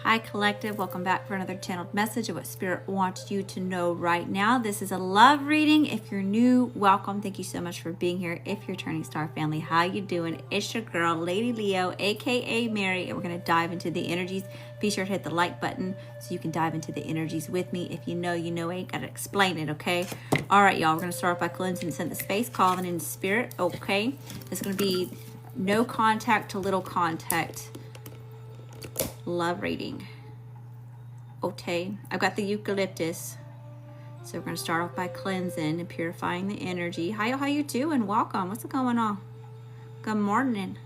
Hi Collective, welcome back for another channeled message of what Spirit wants you to know right now. This is a love reading. If you're new, welcome. Thank you so much for being here. If you're turning star family, how you doing? It's your girl, Lady Leo, aka Mary, and we're going to dive into the energies. Be sure to hit the like button so you can dive into the energies with me. If you know, you know. I ain't got to explain it, okay? All right, y'all, we're going to start off by cleansing and send the space, calling in Spirit, okay? It's going to be no contact to little contact. Love reading. Okay, I've got the eucalyptus. So we're going to start off by cleansing and purifying the energy. Hi, how you doing? Welcome. What's going on? Good morning.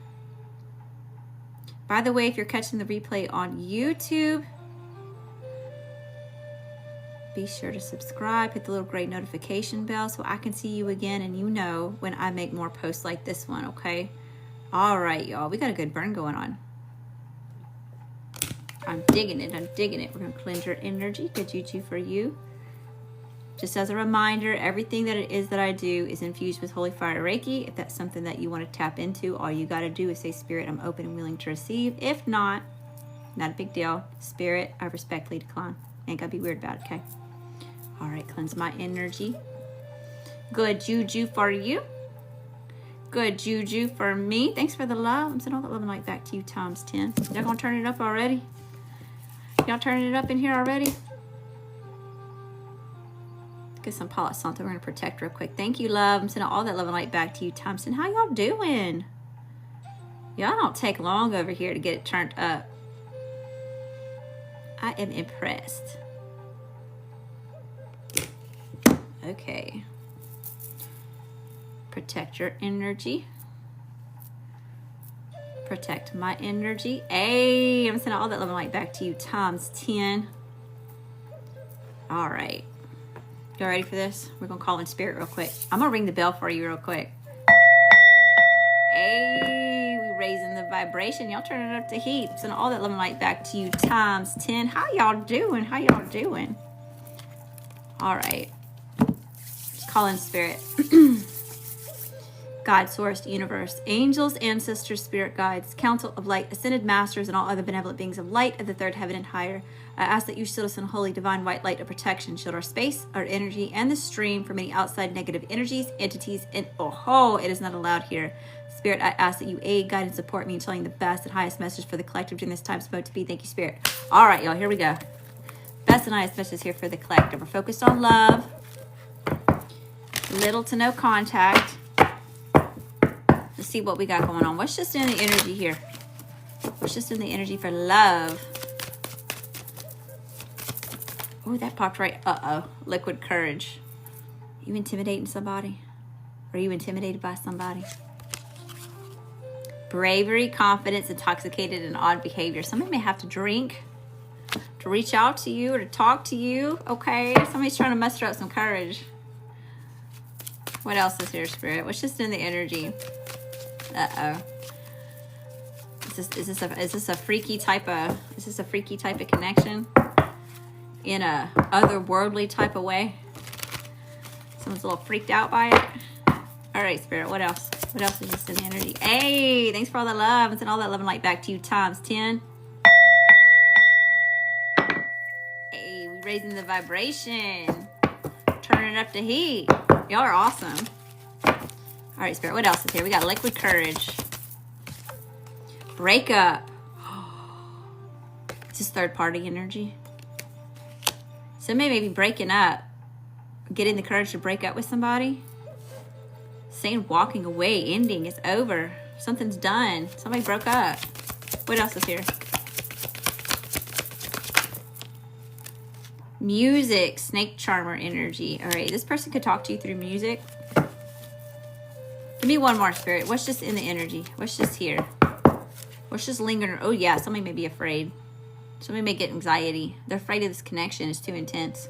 By the way, if you're catching the replay on YouTube, be sure to subscribe, hit the little gray notification bell so I can see you again and you know when I make more posts like this one, okay? All right, y'all, we got a good burn going on. I'm digging it. I'm digging it. We're going to cleanse your energy. Good juju for you. Just as a reminder, everything that it is that I do is infused with Holy Fire Reiki. If that's something that you want to tap into, all you got to do is say, Spirit, I'm open and willing to receive. If not a big deal. Spirit, I respectfully decline. Ain't got to be weird about it, okay? All right, cleanse my energy. Good juju for you. Good juju for me. Thanks for the love. I'm sending all that love and light back to you times 10. Y'all going to turn it up already? Y'all turning it up in here already? Get some Palo Santo. We're going to protect real quick. Thank you, love. I'm sending all that love and light back to you, Thompson. How y'all doing? Y'all don't take long over here to get it turned up. I am impressed. Okay. Protect your energy. Protect my energy. Hey, I'm sending all that love and light back to you times 10. All right. You ready for this? We're going to call in Spirit real quick. I'm going to ring the bell for you real quick. Hey, we're raising the vibration. Y'all turn it up to heat. Sending all that love and light back to you times 10. How y'all doing? How y'all doing? All right. Just call in Spirit. God, source, universe, angels, ancestors, spirit guides, council of light, ascended masters, and all other benevolent beings of light of the third heaven and higher. I ask that you shield us in holy divine white light of protection. Shield our space, our energy, and the stream from any outside negative energies, entities, and it is not allowed here. Spirit, I ask that you aid, guide, and support me in telling the best and highest message for the collective during this time supposed to be. Thank you, Spirit. All right, y'all, here we go. Best and highest message here for the collective. We're focused on love. Little to no contact. Let's see what we got going on. What's just in the energy here? What's just in the energy for love? Oh, that popped right. Uh-oh. Liquid courage. You intimidating somebody? Are you intimidated by somebody? Bravery, confidence, intoxicated, and odd behavior. Somebody may have to drink to reach out to you or to talk to you. Okay. Somebody's trying to muster up some courage. What else is here, Spirit? What's just in the energy? Uh-oh. Is this a freaky type of connection? In a otherworldly type of way? Someone's a little freaked out by it? All right, Spirit, what else? What else is just in the energy? Hey, thanks for all the love. And send all that love and light back to you times 10. Hey, we're raising the vibration. Turning it up to heat. Y'all are awesome. All right, Spirit, what else is here? We got liquid courage. Breakup. Is this third party energy? Somebody may be breaking up. Getting the courage to break up with somebody. Saying walking away, ending, it's over. Something's done. Somebody broke up. What else is here? Music, snake charmer energy. All right, this person could talk to you through music. Give me one more, Spirit. What's just in the energy? What's just here? What's just lingering? Oh, yeah, somebody may be afraid. Somebody may get anxiety. They're afraid of this connection. It's too intense.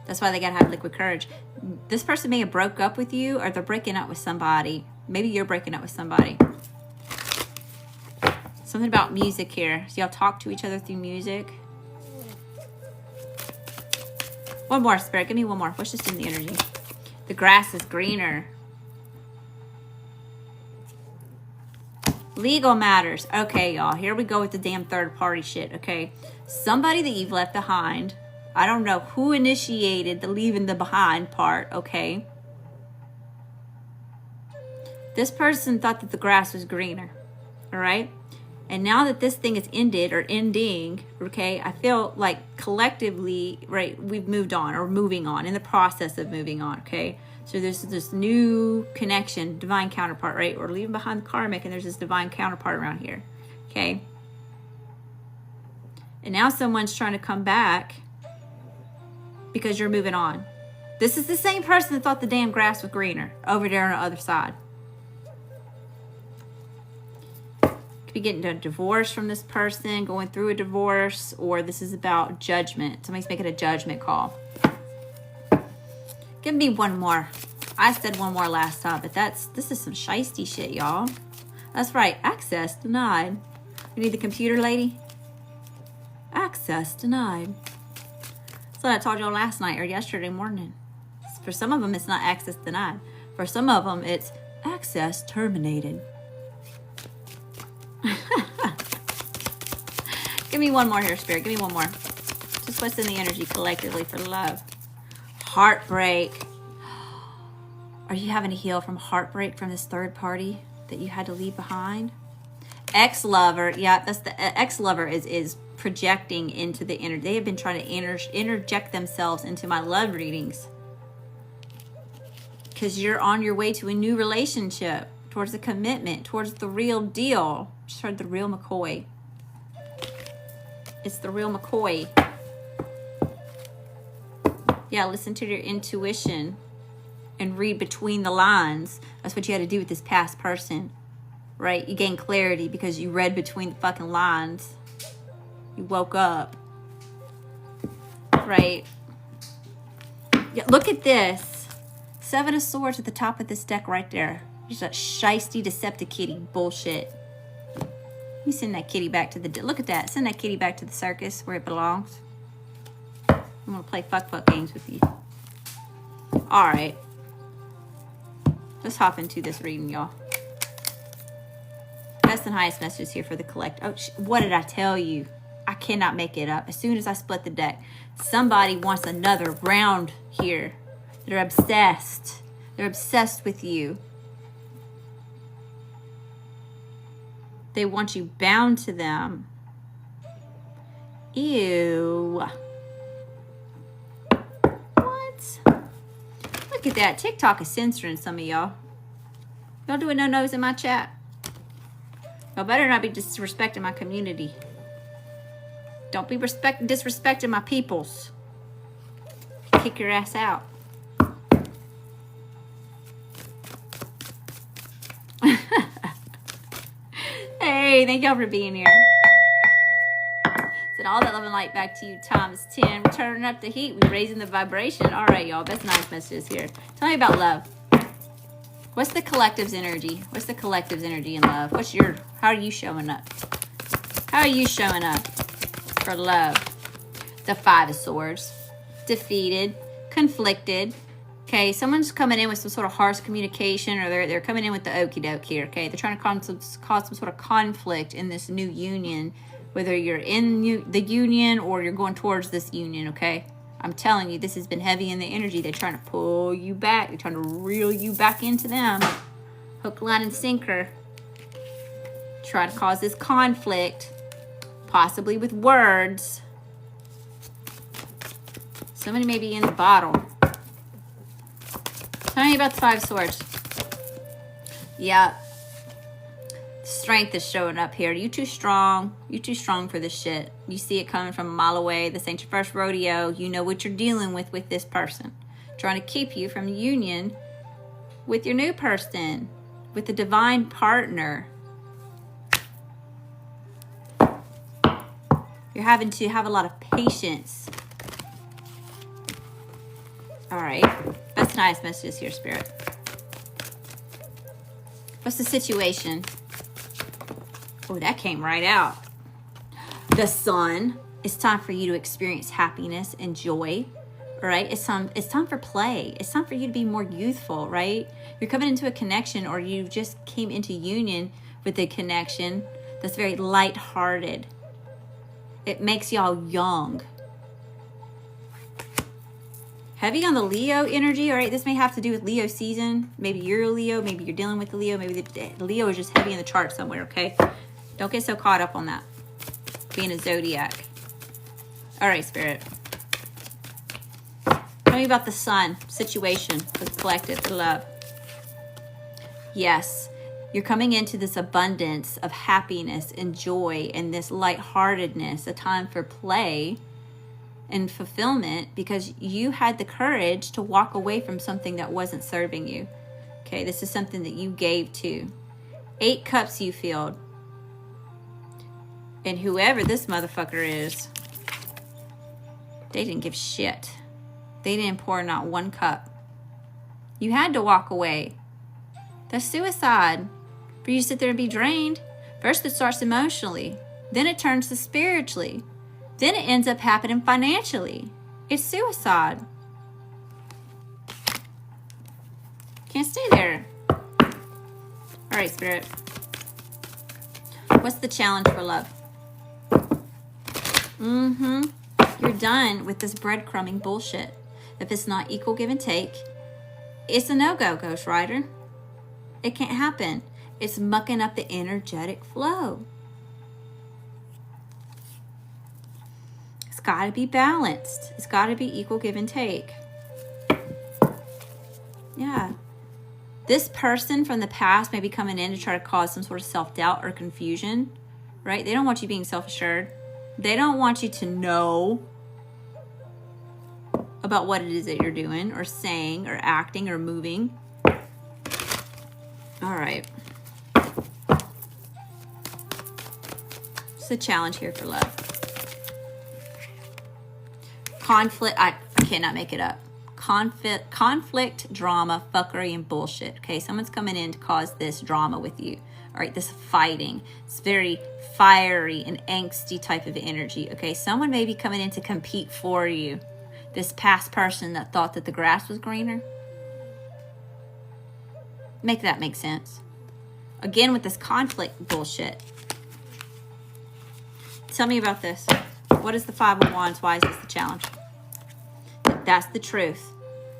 That's why they got to have liquid courage. This person may have broke up with you or they're breaking up with somebody. Maybe you're breaking up with somebody. Something about music here. So y'all talk to each other through music. One more, Spirit. Give me one more. What's just in the energy? The grass is greener. Legal matters. Okay, y'all. Here we go with the damn third party shit, okay? Somebody that you've left behind. I don't know who initiated the leaving the behind part, okay? This person thought that the grass was greener, all right? And now that this thing is ended or ending, okay, I feel like collectively, right, we've moved on or moving on, in the process of moving on, okay? So there's this new connection, divine counterpart, right? We're leaving behind the karmic and there's this divine counterpart around here, okay? And now someone's trying to come back because you're moving on. This is the same person that thought the damn grass was greener over there on the other side. Could be getting a divorce from this person, going through a divorce, or this is about judgment. Somebody's making a judgment call. Give me one more. I said one more last time, but this is some shiesty shit, y'all. That's right. Access denied. You need the computer lady? Access denied. That's what I told y'all last night or yesterday morning. For some of them, it's not access denied. For some of them, it's access terminated. Give me one more here, Spirit. Give me one more. Just what's in the energy collectively for love. Heartbreak. Are you having to heal from heartbreak from this third party that you had to leave behind? Ex-lover. Yeah, that's the ex-lover is projecting into the inner. They have been trying to interject themselves into my love readings. Because you're on your way to a new relationship, towards a commitment, towards the real deal. Just heard the real McCoy. It's the real McCoy. Yeah, listen to your intuition and read between the lines. That's what you had to do with this past person, right? You gained clarity because you read between the fucking lines. You woke up, right? Yeah, look at this. 7 of Swords at the top of this deck right there. Just that shiesty, deceptive kitty bullshit. You send that kitty back to the... Look at that. Send that kitty back to the circus where it belongs. I'm going to play fuck games with you. All right. Let's hop into this reading, y'all. Best and highest messages here for the collect. Oh, what did I tell you? I cannot make it up. As soon as I split the deck, somebody wants another round here. They're obsessed. They're obsessed with you. They want you bound to them. Ew. What? Look at that. TikTok is censoring some of y'all. Y'all doing no-nos in my chat? Y'all better not be disrespecting my community. Don't be disrespecting my peoples. Kick your ass out. Hey, thank y'all for being here. Send all that love and light back to you times 10. We're turning up the heat. We're raising the vibration. All right, y'all. Best nice messages here. Tell me about love. What's the collective's energy? What's the collective's energy in love? How are you showing up? How are you showing up for love? The 5 of Swords. Defeated. Conflicted. Okay, someone's coming in with some sort of harsh communication, or they're coming in with the okie doke here, okay? They're trying to cause some sort of conflict in this new union, whether you're in the union or you're going towards this union, okay? I'm telling you, this has been heavy in the energy. They're trying to pull you back. They're trying to reel you back into them. Hook, line, and sinker. Try to cause this conflict, possibly with words. Somebody may be in the bottle. Tell me about the 5 of Swords. Yeah. Strength is showing up here. You too strong. You too strong for this shit. You see it coming from a mile away. This ain't your first rodeo. You know what you're dealing with this person. Trying to keep you from union with your new person. With the divine partner. You're having to have a lot of patience. All right. Best and highest messages here, Spirit. What's the situation? Oh, that came right out. The Sun. It's time for you to experience happiness and joy. All right? It's time for play. It's time for you to be more youthful, right? You're coming into a connection, or you just came into union with the connection that's very lighthearted. It makes y'all young. Heavy on the Leo energy, all right? This may have to do with Leo season. Maybe you're a Leo. Maybe you're dealing with the Leo. Maybe the Leo is just heavy in the chart somewhere, okay? Don't get so caught up on that. Being a zodiac. All right, Spirit. Tell me about the sun situation, the collective, the love. Yes, you're coming into this abundance of happiness and joy and this lightheartedness, a time for play and fulfillment, because you had the courage to walk away from something that wasn't serving you. Okay, this is something that you gave to. 8 cups you filled. And whoever this motherfucker is, they didn't give shit. They didn't pour not 1 cup. You had to walk away. That's suicide. For you to sit there and be drained. First it starts emotionally. Then it turns to spiritually. Then it ends up happening financially. It's suicide. Can't stay there. All right, Spirit. What's the challenge for love? You're done with this breadcrumbing bullshit. If it's not equal give and take, it's a no-go, Ghost Rider. It can't happen. It's mucking up the energetic flow. It's got to be balanced. It's got to be equal give and take. Yeah. This person from the past may be coming in to try to cause some sort of self-doubt or confusion, right? They don't want you being self-assured. They don't want you to know about what it is that you're doing or saying or acting or moving. All right. It's a challenge here for love. Conflict. I cannot make it up. Conflict, drama, fuckery, and bullshit. Okay, someone's coming in to cause this drama with you. All right, this fighting. It's very fiery and angsty type of energy. Okay, someone may be coming in to compete for you. This past person that thought that the grass was greener. Make that make sense. Again, with this conflict bullshit. Tell me about this. What is the 5 of Wands? Why is this the challenge? That's the truth.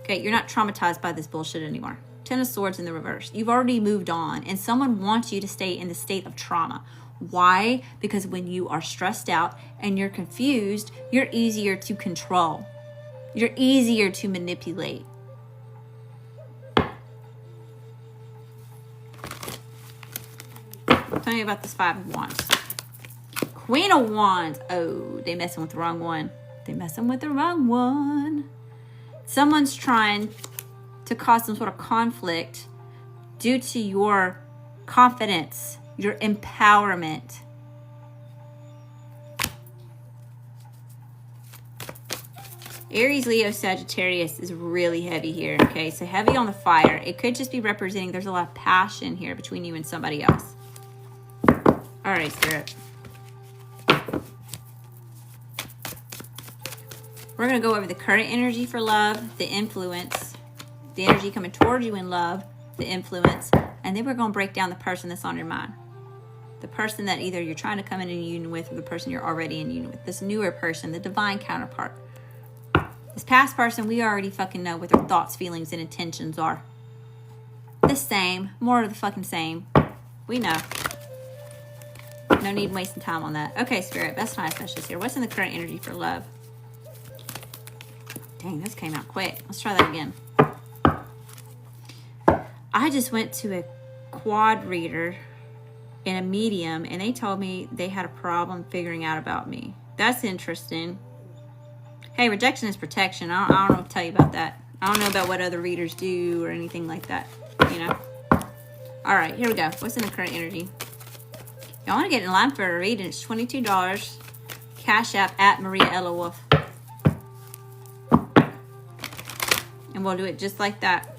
Okay, you're not traumatized by this bullshit anymore. 10 of Swords in the reverse. You've already moved on, and someone wants you to stay in the state of trauma. Why? Because when you are stressed out and you're confused, you're easier to control. You're easier to manipulate. Tell me about this 5 of Wands. Queen of Wands. Oh, they messing with the wrong one. They messing with the wrong one. Someone's trying to cause some sort of conflict due to your confidence, your empowerment. Aries, Leo, Sagittarius is really heavy here, okay? So heavy on the fire. It could just be representing there's a lot of passion here between you and somebody else. All right, Spirit. We're going to go over the current energy for love, the influence, the energy coming towards you in love, the influence, and then we're going to break down the person that's on your mind. The person that either you're trying to come in union with or the person you're already in union with. This newer person, the divine counterpart. This past person, we already fucking know what their thoughts, feelings, and intentions are. The same. More of the fucking same. We know. No need wasting time on that. Okay, Spirit. Best time specialist here. What's in the current energy for love? Dang, this came out quick. Let's try that again. I just went to a quad reader and a medium, and they told me they had a problem figuring out about me. That's interesting. Hey, rejection is protection. I don't know what to tell you about that. I don't know about what other readers do or anything like that, you know. All right, here we go. What's in the current energy? Y'all want to get in line for a reading? It's $22. Cash App at Maria Ella Wolfe. And we'll do it just like that.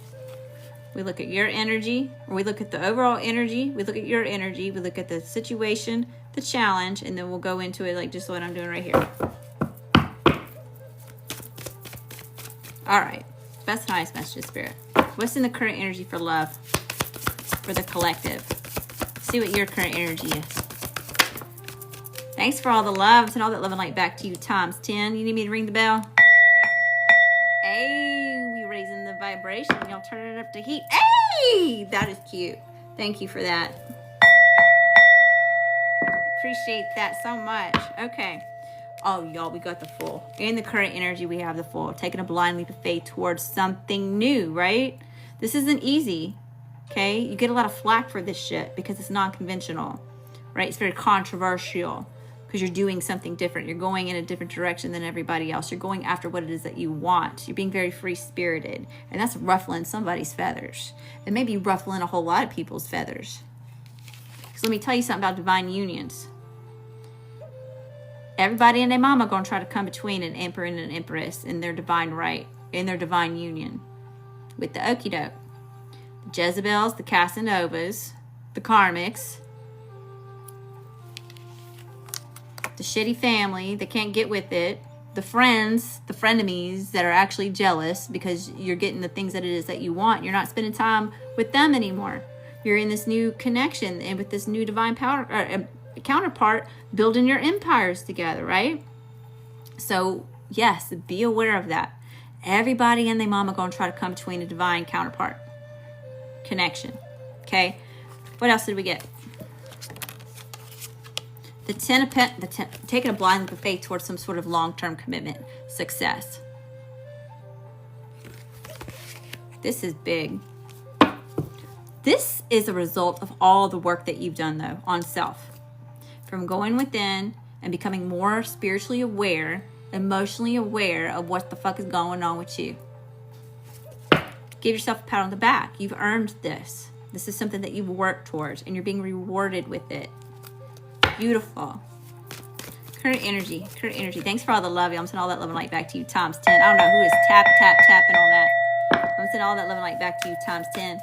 We look at your energy, or we look at the overall energy. We look at your energy. We look at the situation, the challenge, and then we'll go into it like just what I'm doing right here. All right. Best and highest message, Spirit. What's in the current energy for love? For the collective. See what your current energy is. Thanks for all the love. Send all that love and light back to you times 10. You need me to ring the bell? Hey, we raising the vibration. Y'all turn it up to heat. Hey, that is cute. Thank you for that. Appreciate that so much. Okay. Oh, y'all, we got the Fool. In the current energy, we have the Fool. Taking a blind leap of faith towards something new, right? This isn't easy, okay? You get a lot of flack for this shit because it's non-conventional, right? It's very controversial because you're doing something different. You're going in a different direction than everybody else. You're going after what it is that you want. You're being very free-spirited, and that's ruffling somebody's feathers. It may be ruffling a whole lot of people's feathers. So let me tell you something about divine unions. Everybody and their mama going to try to come between an emperor and an empress in their divine right, in their divine union with the okie doke. The Jezebels, the Casanovas, the Karmics, the shitty family that can't get with it, the friends, the frenemies that are actually jealous because you're getting the things that it is that you want. You're not spending time with them anymore. You're in this new connection and with this new divine power counterpart, building your empires together, right? So yes, be aware of that. Everybody and their mama going to try to come between a divine counterpart connection. Okay, what else did we get? The taking a blind leap of faith towards some sort of long-term commitment, success. This is big. This is a result of all the work that you've done, though, on self. From going within and becoming more spiritually aware, emotionally aware of what the fuck is going on with you. Give yourself a pat on the back. You've earned this. This is something that you've worked towards, and you're being rewarded with it. Beautiful. Current energy. Thanks for all the love. I'm sending all that love and light back to you times 10. I don't know who is tapping on that. I'm sending all that love and light back to you times 10.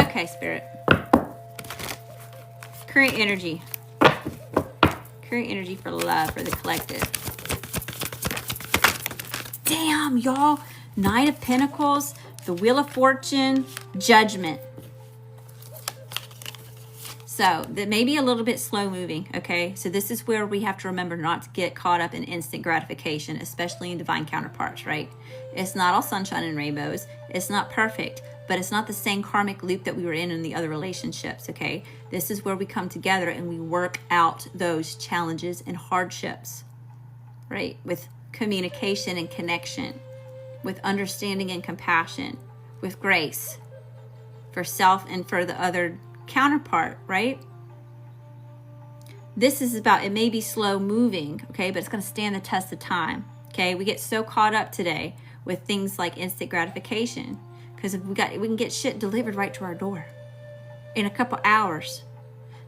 Okay, Spirit. Current energy. Current energy for love, for the collective. Damn, y'all. Knight of Pentacles, the Wheel of Fortune, Judgment. So that may be a little bit slow moving, okay? So this is where we have to remember not to get caught up in instant gratification, especially in divine counterparts, right? It's not all sunshine and rainbows. It's not perfect, but it's not the same karmic loop that we were in the other relationships, okay? This is where we come together and we work out those challenges and hardships, right? With communication and connection, with understanding and compassion, with grace for self and for the other counterpart, right? This is about, it may be slow moving, okay, but it's going to stand the test of time, okay? We get so caught up today with things like instant gratification because we can get shit delivered right to our door in a couple hours,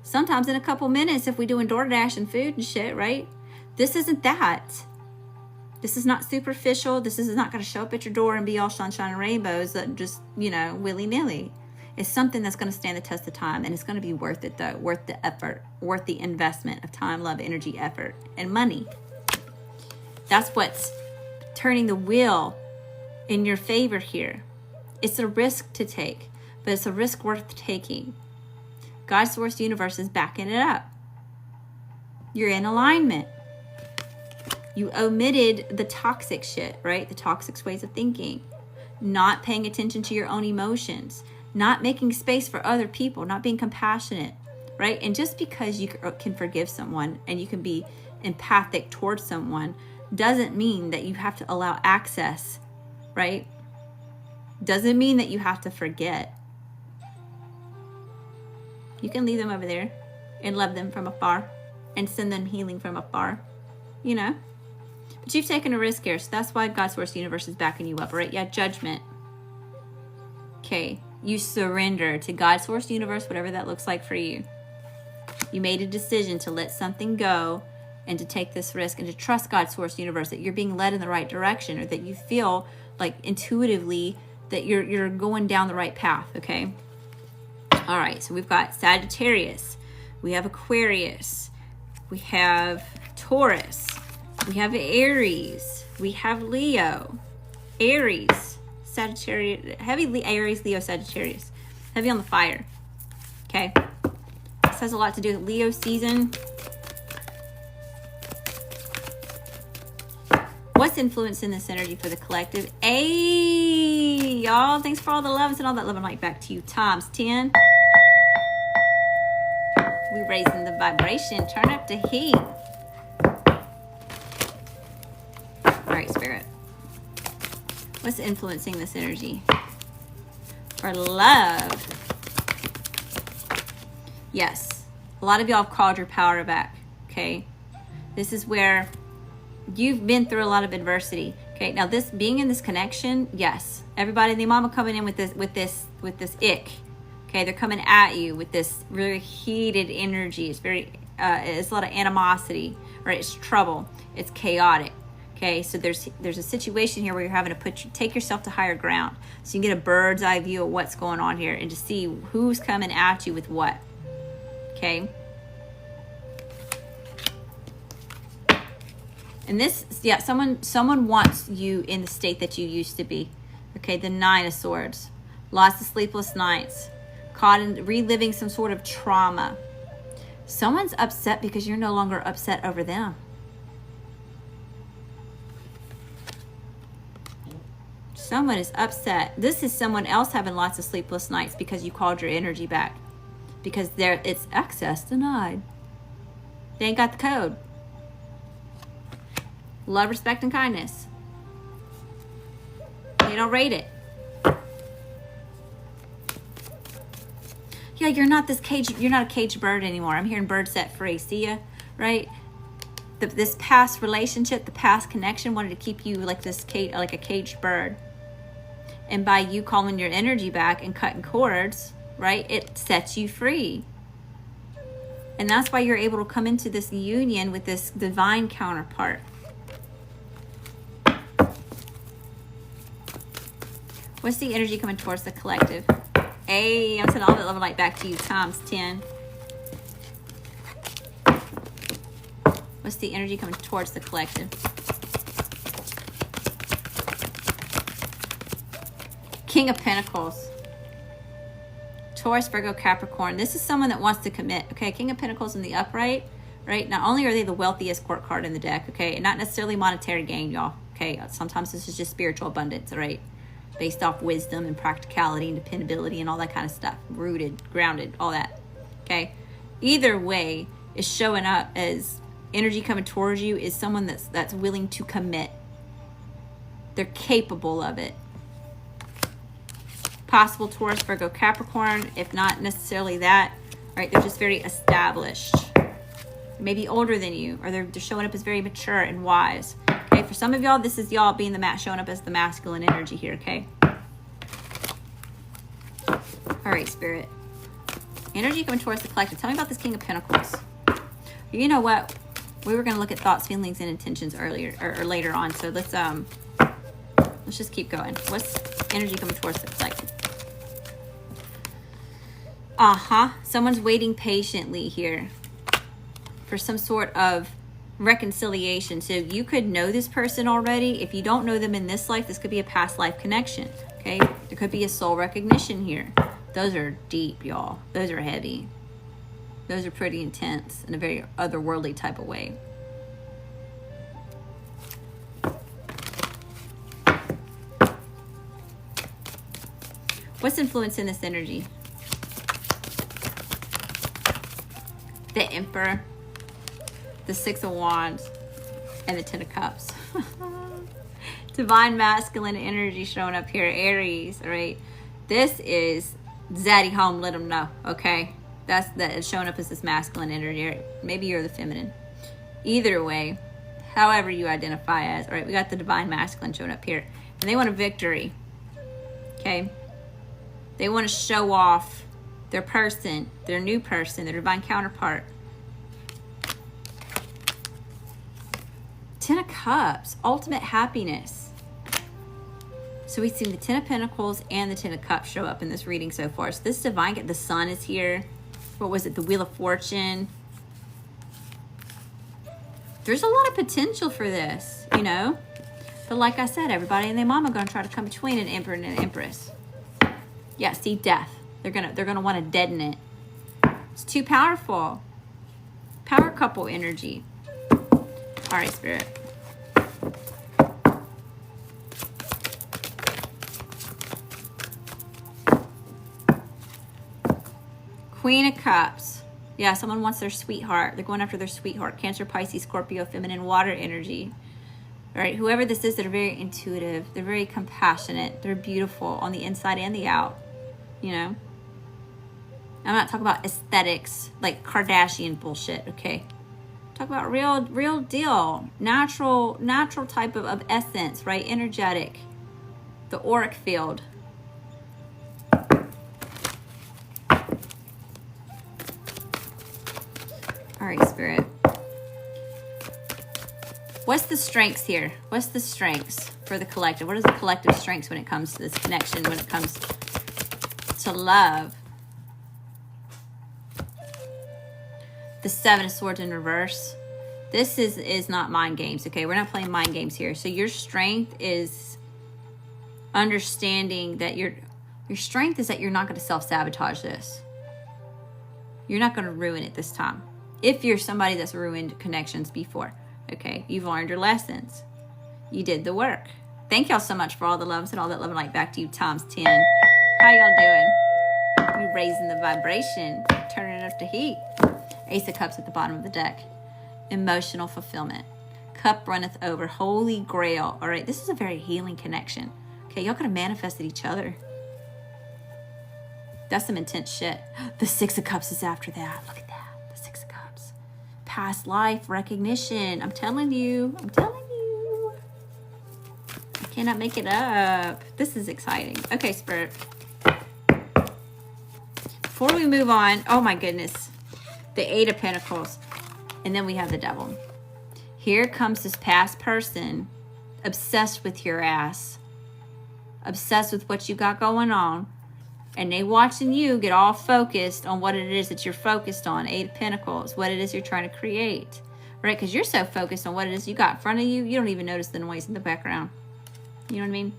sometimes in a couple minutes if we're doing DoorDash and food and shit, right? This isn't that. This is not superficial. This is not going to show up at your door and be all sunshine and rainbows that just, willy-nilly. It's something that's going to stand the test of time, and it's going to be worth it, though. Worth the effort, worth the investment of time, love, energy, effort, and money. That's what's turning the wheel in your favor here. It's a risk to take, but it's a risk worth taking. God's source universe is backing it up. You're in alignment. You omitted the toxic shit, right? The toxic ways of thinking. Not paying attention to your own emotions. Not making space for other people, not being compassionate, right? And just because you can forgive someone and you can be empathic towards someone doesn't mean that you have to allow access, right? Doesn't mean that you have to forget. You can leave them over there and love them from afar and send them healing from afar, But you've taken a risk here, so that's why God's source universe is backing you up, right? Yeah, judgment. Okay. You surrender to God's source universe, whatever that looks like for you. You made a decision to let something go and to take this risk and to trust God's source universe, that you're being led in the right direction, or that you feel like intuitively that you're going down the right path, okay? All right, so we've got Sagittarius. We have Aquarius. We have Taurus. We have Aries. We have Leo. Aries. Sagittarius, heavy Aries, Leo, Sagittarius. Heavy on the fire. Okay. also has a lot to do with Leo season. What's influencing this energy for the collective? Hey, y'all. Thanks for all the love. And all that love and light back to you. Times 10. We're raising the vibration. Turn up the heat. All right, Spirit. What's influencing this energy? For love. Yes. A lot of y'all have called your power back. Okay. This is where you've been through a lot of adversity. Okay. Now this being in this connection, yes. Everybody, the mama coming in with this ick. Okay. They're coming at you with this really heated energy. It's it's a lot of animosity, right? It's trouble. It's chaotic. Okay, so there's a situation here where you're having to take yourself to higher ground, so you can get a bird's eye view of what's going on here and to see who's coming at you with what. Okay, and this, yeah, someone wants you in the state that you used to be. Okay, the 9 of Swords, lots of sleepless nights, caught in reliving some sort of trauma. Someone's upset because you're no longer upset over them. Someone is upset. This is someone else having lots of sleepless nights because you called your energy back. Because it's access denied. They ain't got the code. Love, respect, and kindness. They don't rate it. Yeah, you're not a caged bird anymore. I'm hearing bird set free. See ya? Right? This past relationship, the past connection wanted to keep you like like a caged bird. And by you calling your energy back and cutting cords, right, it sets you free. And that's why you're able to come into this union with this divine counterpart. What's the energy coming towards the collective? Hey, I'm sending all that love and light back to you, times 10. What's the energy coming towards the collective? King of Pentacles. Taurus, Virgo, Capricorn. This is someone that wants to commit. Okay, King of Pentacles in the upright, right? Not only are they the wealthiest court card in the deck, okay, and not necessarily monetary gain, y'all. Okay, sometimes this is just spiritual abundance, all right? Based off wisdom and practicality and dependability and all that kind of stuff. Rooted, grounded, all that. Okay? Either way is showing up as energy coming towards you is someone that's willing to commit. They're capable of it. Possible Taurus, Virgo, Capricorn. If not necessarily that, right? They're just very established. Maybe older than you, or they're showing up as very mature and wise. Okay, for some of y'all, this is y'all being showing up as the masculine energy here, okay? All right, Spirit. Energy coming towards the collective. Tell me about this King of Pentacles. You know what? We were going to look at thoughts, feelings, and intentions earlier or later on. So let's just keep going. What's energy coming towards the collective? Someone's waiting patiently here for some sort of reconciliation. So you could know this person already. If you don't know them in this life, this could be a past life connection. Okay, there could be a soul recognition here. Those are deep, y'all. Those are heavy. Those are pretty intense in a very otherworldly type of way. What's influencing this energy? The Emperor, the 6 of Wands, and the 10 of Cups. Divine masculine energy showing up here. Aries, all right? This is zaddy home, let them know, okay? That's showing up as this masculine energy. Maybe you're the feminine. Either way, however you identify as, all right, we got the divine masculine showing up here. And they want a victory, okay? They want to show off their person, their new person, their divine counterpart. 10 of Cups, ultimate happiness. So we've seen the 10 of Pentacles and the 10 of Cups show up in this reading so far. So this divine, the Sun is here. What was it? The Wheel of Fortune. There's a lot of potential for this, you know. But like I said, everybody and their mama are going to try to come between an Emperor and an Empress. Yeah, see, death. They're gonna want to deaden it. It's too powerful. Power couple energy. All right, Spirit. Queen of Cups. Yeah, someone wants their sweetheart. They're going after their sweetheart. Cancer, Pisces, Scorpio, feminine, water energy. All right, whoever this is, they're very intuitive. They're very compassionate. They're beautiful on the inside and the out. You know? I'm not talking about aesthetics, like Kardashian bullshit, okay? Talk about real deal. Natural type of essence, right? Energetic. The auric field. All right, Spirit. What's the strengths here? What's the strengths for the collective? What is the collective strengths when it comes to this connection, when it comes to love? The Seven of Swords in reverse. This is not mind games, okay? We're not playing mind games here. So your strength is understanding that your strength is that you're not going to self-sabotage this. You're not going to ruin it this time. If you're somebody that's ruined connections before. Okay, you've learned your lessons. You did the work. Thank y'all so much for all the loves and all that love and light back to you times 10. How y'all doing? You raising the vibration, turning it up to heat. Ace of Cups at the bottom of the deck. Emotional fulfillment. Cup runneth over. Holy Grail. All right, this is a very healing connection. Okay, y'all could have manifested each other. That's some intense shit. The Six of Cups is after that. Look at that. The Six of Cups. Past life recognition. I'm telling you. I cannot make it up. This is exciting. Okay, Spirit. Before we move on, oh my goodness. The Eight of Pentacles. And then we have the Devil. Here comes this past person obsessed with your ass. Obsessed with what you got going on. And they watching you get all focused on what it is that you're focused on. Eight of Pentacles. What it is you're trying to create. Right? Because you're so focused on what it is you got in front of you, you don't even notice the noise in the background. You know what I mean?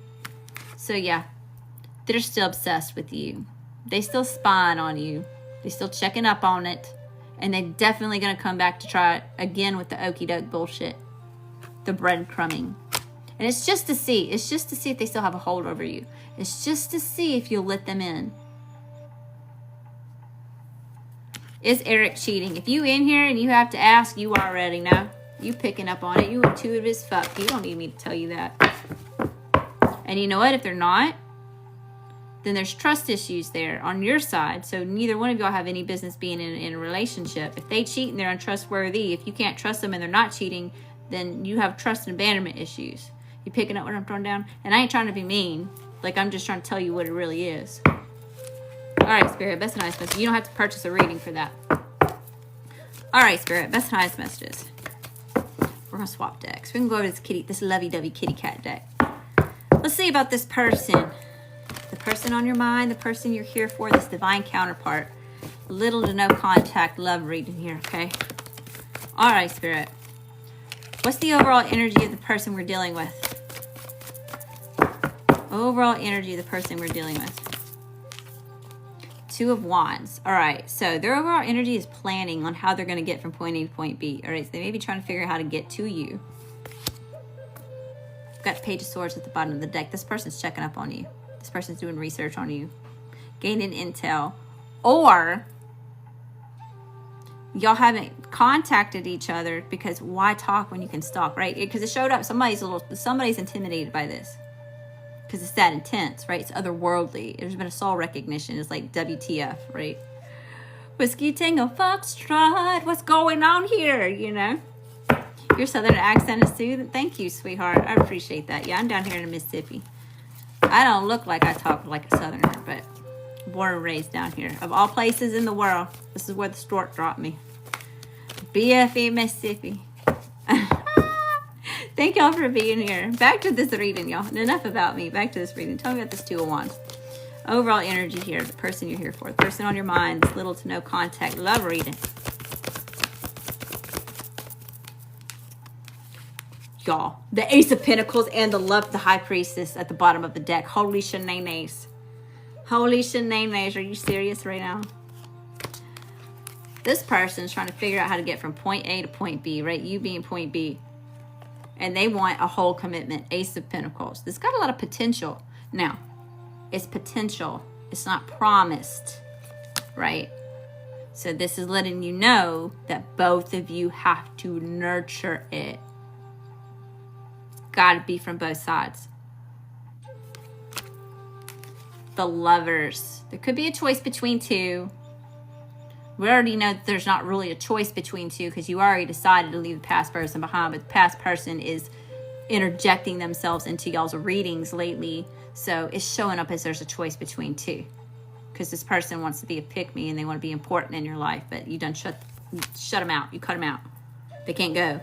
So yeah. They're still obsessed with you. They still spying on you. They still checking up on it. And they're definitely going to come back to try it again with the okie doke bullshit. The breadcrumbing. And it's just to see. It's just to see if they still have a hold over you. It's just to see if you'll let them in. Is Eric cheating? If you in here and you have to ask, you already know. You picking up on it. You intuitive as fuck. You don't need me to tell you that. And you know what? If they're not, then there's trust issues there on your side. So neither one of y'all have any business being in a relationship. If they cheat and they're untrustworthy, if you can't trust them and they're not cheating, then you have trust and abandonment issues. You picking up what I'm throwing down? And I ain't trying to be mean. Like, I'm just trying to tell you what it really is. All right, Spirit, best and highest messages. You don't have to purchase a reading for that. All right, Spirit, best and highest messages. We're going to swap decks. We can go over this lovey-dovey kitty cat deck. Let's see about this person. The person on your mind, the person you're here for, this divine counterpart. Little to no contact love reading here, okay? All right, Spirit. What's the overall energy of the person we're dealing with? Overall energy of the person we're dealing with. Two of Wands. All right, so their overall energy is planning on how they're going to get from point A to point B. All right, so they may be trying to figure out how to get to you. Got Page of Swords at the bottom of the deck. This person's checking up on you. This person's doing research on you. Gaining intel. Or y'all haven't contacted each other because why talk when you can stalk, right? Because it showed up. Somebody's intimidated by this. Because it's that intense, right? It's otherworldly. There's been a soul recognition. It's like WTF, right? Whiskey Tango Foxtrot. What's going on here, you know? Your southern accent is soothing. Thank you, sweetheart. I appreciate that. Yeah, I'm down here in Mississippi. I don't look like I talk like a southerner, but born and raised down here. Of all places in the world, this is where the stork dropped me. BFE, Mississippi. Thank y'all for being here. Back to this reading, y'all. Enough about me. Back to this reading. Tell me about this Two of Wands. Overall energy here. The person you're here for. The person on your mind. This little to no contact. Love reading. Y'all. The Ace of Pentacles and the High Priestess at the bottom of the deck. Holy shenanigans. Holy shenanigans. Are you serious right now? This person's trying to figure out how to get from point A to point B, right? You being point B. And they want a whole commitment. Ace of Pentacles. This got a lot of potential. Now, it's potential. It's not promised, right? So this is letting you know that both of you have to nurture it. It's got to be from both sides. The Lovers. There could be a choice between two. We already know that there's not really a choice between two because you already decided to leave the past person behind, but the past person is interjecting themselves into y'all's readings lately. So it's showing up as there's a choice between two because this person wants to be a pick-me and they want to be important in your life, but you done shut them out. You cut them out. They can't go.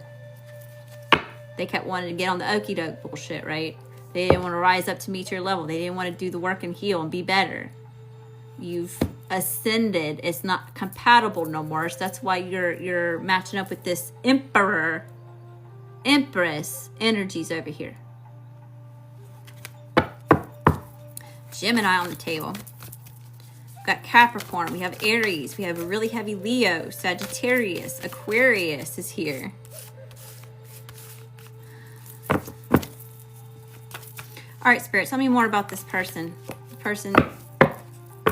They kept wanting to get on the okie doke bullshit, right? They didn't want to rise up to meet your level. They didn't want to do the work and heal and be better. You've ascended. It's not compatible no more. So that's why you're matching up with this Emperor, Empress energies over here. Gemini on the table. We've got Capricorn. We have Aries. We have a really heavy Leo. Sagittarius. Aquarius is here. All right, Spirit, tell me more about this person. The person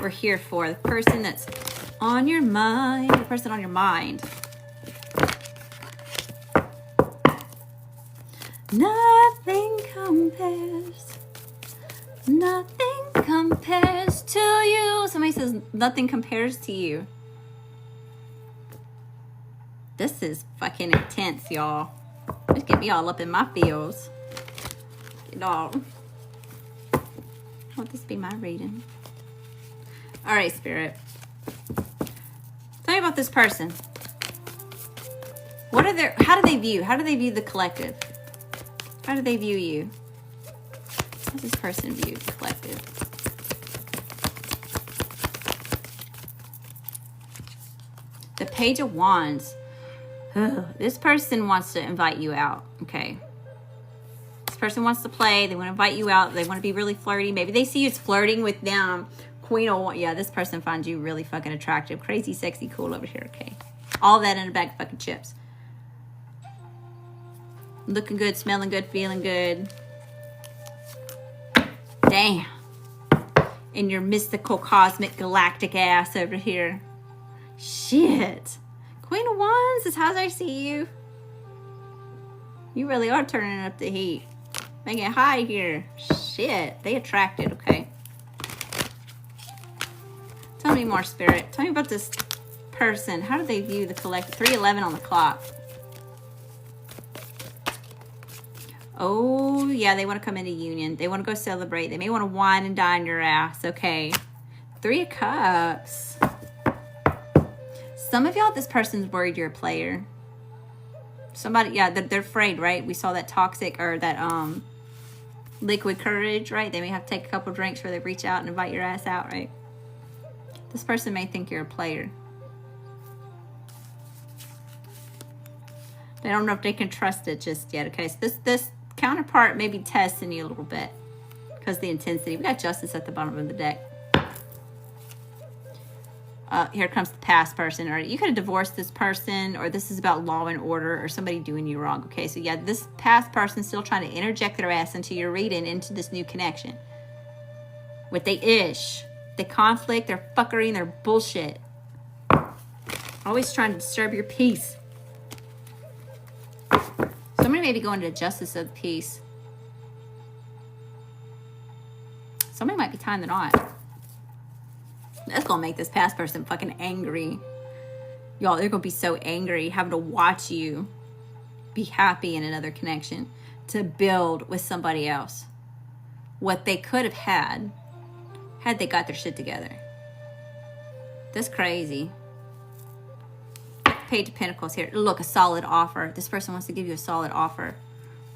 we're here for. The person that's on your mind. The person on your mind. Nothing compares. Nothing compares to you. Somebody says nothing compares to you. This is fucking intense, y'all. Just get me all up in my feels. Get all. Won't this be my reading? All right, Spirit. Tell me about this person. What are their? How do they view? How do they view the collective? How do they view you? How does this person view the collective? The Page of Wands. This person wants to invite you out. Okay. Person wants to play. They want to invite you out. They want to be really flirty. Maybe they see you as flirting with them. Queen of Wands. Yeah, this person finds you really fucking attractive. Crazy, sexy, cool over here. Okay. All that in a bag of fucking chips. Looking good, smelling good, feeling good. Damn. And your mystical, cosmic, galactic ass over here. Shit. Queen of Wands is how I see you. You really are turning up the heat. Making it high here. Shit. They attracted, okay? Tell me more, Spirit. Tell me about this person. How do they view the collective? 3:11 on the clock. Oh, yeah, they want to come into union. They want to go celebrate. They may want to wine and dine your ass, okay? 3 of Cups. Some of y'all, this person's worried you're a player. Somebody, yeah, they're afraid, right? We saw that toxic or that liquid courage, right? They may have to take a couple drinks before they reach out and invite your ass out, right? This person may think you're a player. They don't know if they can trust it just yet, okay? So this counterpart may be testing you a little bit because of the intensity. We got Justice at the bottom of the deck. Here comes the past person. Or you could have divorced this person, or this is about law and order or somebody doing you wrong. Okay, so yeah, this past person still trying to interject their ass into your reading, into this new connection. With they ish, they conflict, their fuckery, and their bullshit. Always trying to disturb your peace. Somebody may be going to the justice of the peace. Somebody might be tying the knot. That's going to make this past person fucking angry. Y'all, they're going to be so angry having to watch you be happy in another connection to build with somebody else. What they could have had they got their shit together. That's crazy. Page of Pentacles here. Look, a solid offer. This person wants to give you a solid offer.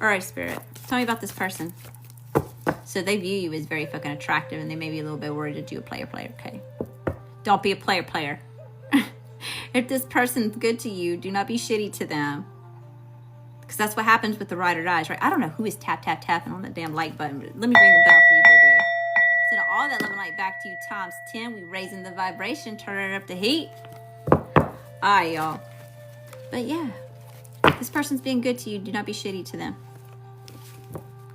All right, Spirit. Tell me about this person. So they view you as very fucking attractive, and they may be a little bit worried that you're a player, okay? Don't be a player. If this person's good to you, do not be shitty to them. Because that's what happens with the ride or dies, right? I don't know who is tapping on that damn like button. But let me ring the bell for you, baby. Send all that love and light back to you times 10. We raising the vibration, turning up the heat. eye, y'all. But yeah, this person's being good to you. Do not be shitty to them.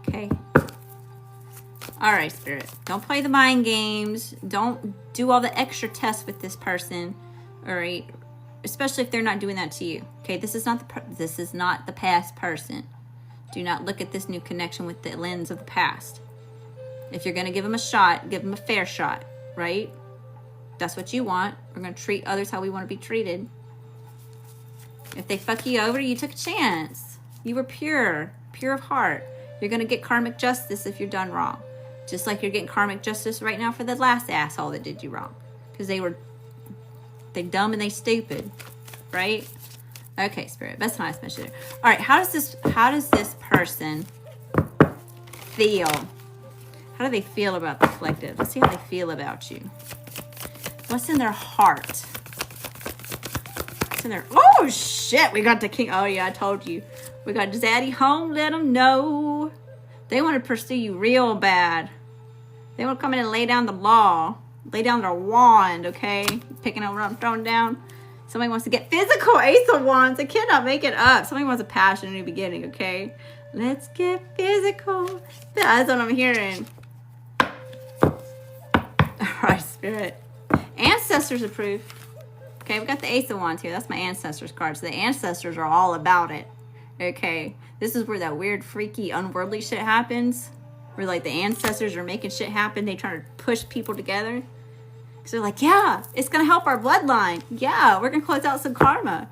Okay. All right, Spirit. Don't play the mind games. Don't do all the extra tests with this person. All right. Especially if they're not doing that to you. Okay. This is not the past person. Do not look at this new connection with the lens of the past. If you're going to give them a shot, give them a fair shot, right? That's what you want. We're going to treat others how we want to be treated. If they fuck you over, you took a chance. You were pure of heart. You're going to get karmic justice if you're done wrong. Just like you're getting karmic justice right now for the last asshole that did you wrong. Because they dumb and they stupid, right? Okay, Spirit, best and highest message. All right, how does this person feel? How do they feel about the collective? Let's see how they feel about you. What's in their heart? What's in their... Oh, shit, we got the king. Oh, yeah, I told you. We got Zaddy home, let them know. They want to pursue you real bad. They want to come in and lay down the law. Lay down their wand, okay? Picking up what I'm throwing down. Somebody wants to get physical. Ace of Wands. I cannot make it up. Somebody wants a passion in the beginning, okay? Let's get physical. That's what I'm hearing. Alright, Spirit. Ancestors approve. Okay, we got the Ace of Wands here. That's my ancestors card. So the ancestors are all about it. Okay. This is where that weird, freaky, unworldly shit happens. Where like the ancestors are making shit happen. They try to push people together. So they're like, yeah, it's going to help our bloodline. Yeah, we're going to close out some karma.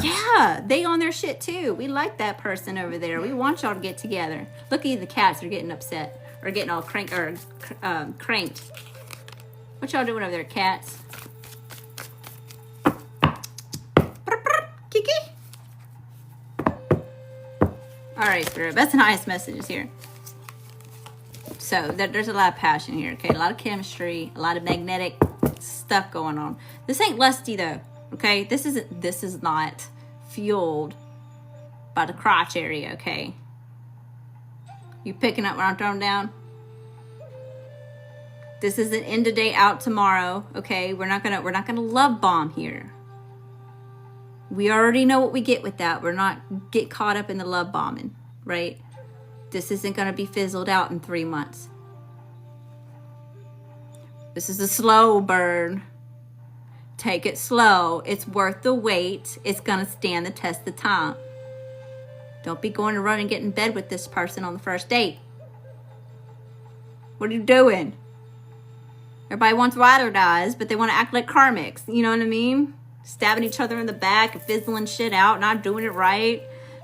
Yeah, they own their shit too. We like that person over there. We want y'all to get together. Look at the cats are getting upset. Or getting all cranked. What y'all doing over there, cats? Kiki? Alright, Spirit. Best and highest messages here. So, there's a lot of passion here, okay? A lot of chemistry. A lot of magnetic stuff going on. This ain't lusty, though, okay? This is not fueled by the crotch area, okay? You picking up what I'm throwing down? This is an end of day out tomorrow, okay? We're not gonna love bomb here. We already know what we get with that. We're not get caught up in the love bombing, right? This isn't gonna be fizzled out in 3 months. This is a slow burn. Take it slow. It's worth the wait. It's gonna stand the test of time. Don't be going to run and get in bed with this person on the first date. What are you doing? Everybody wants ride or dies, but they want to act like karmics. You know what I mean? Stabbing each other in the back, fizzling shit out, not doing it right,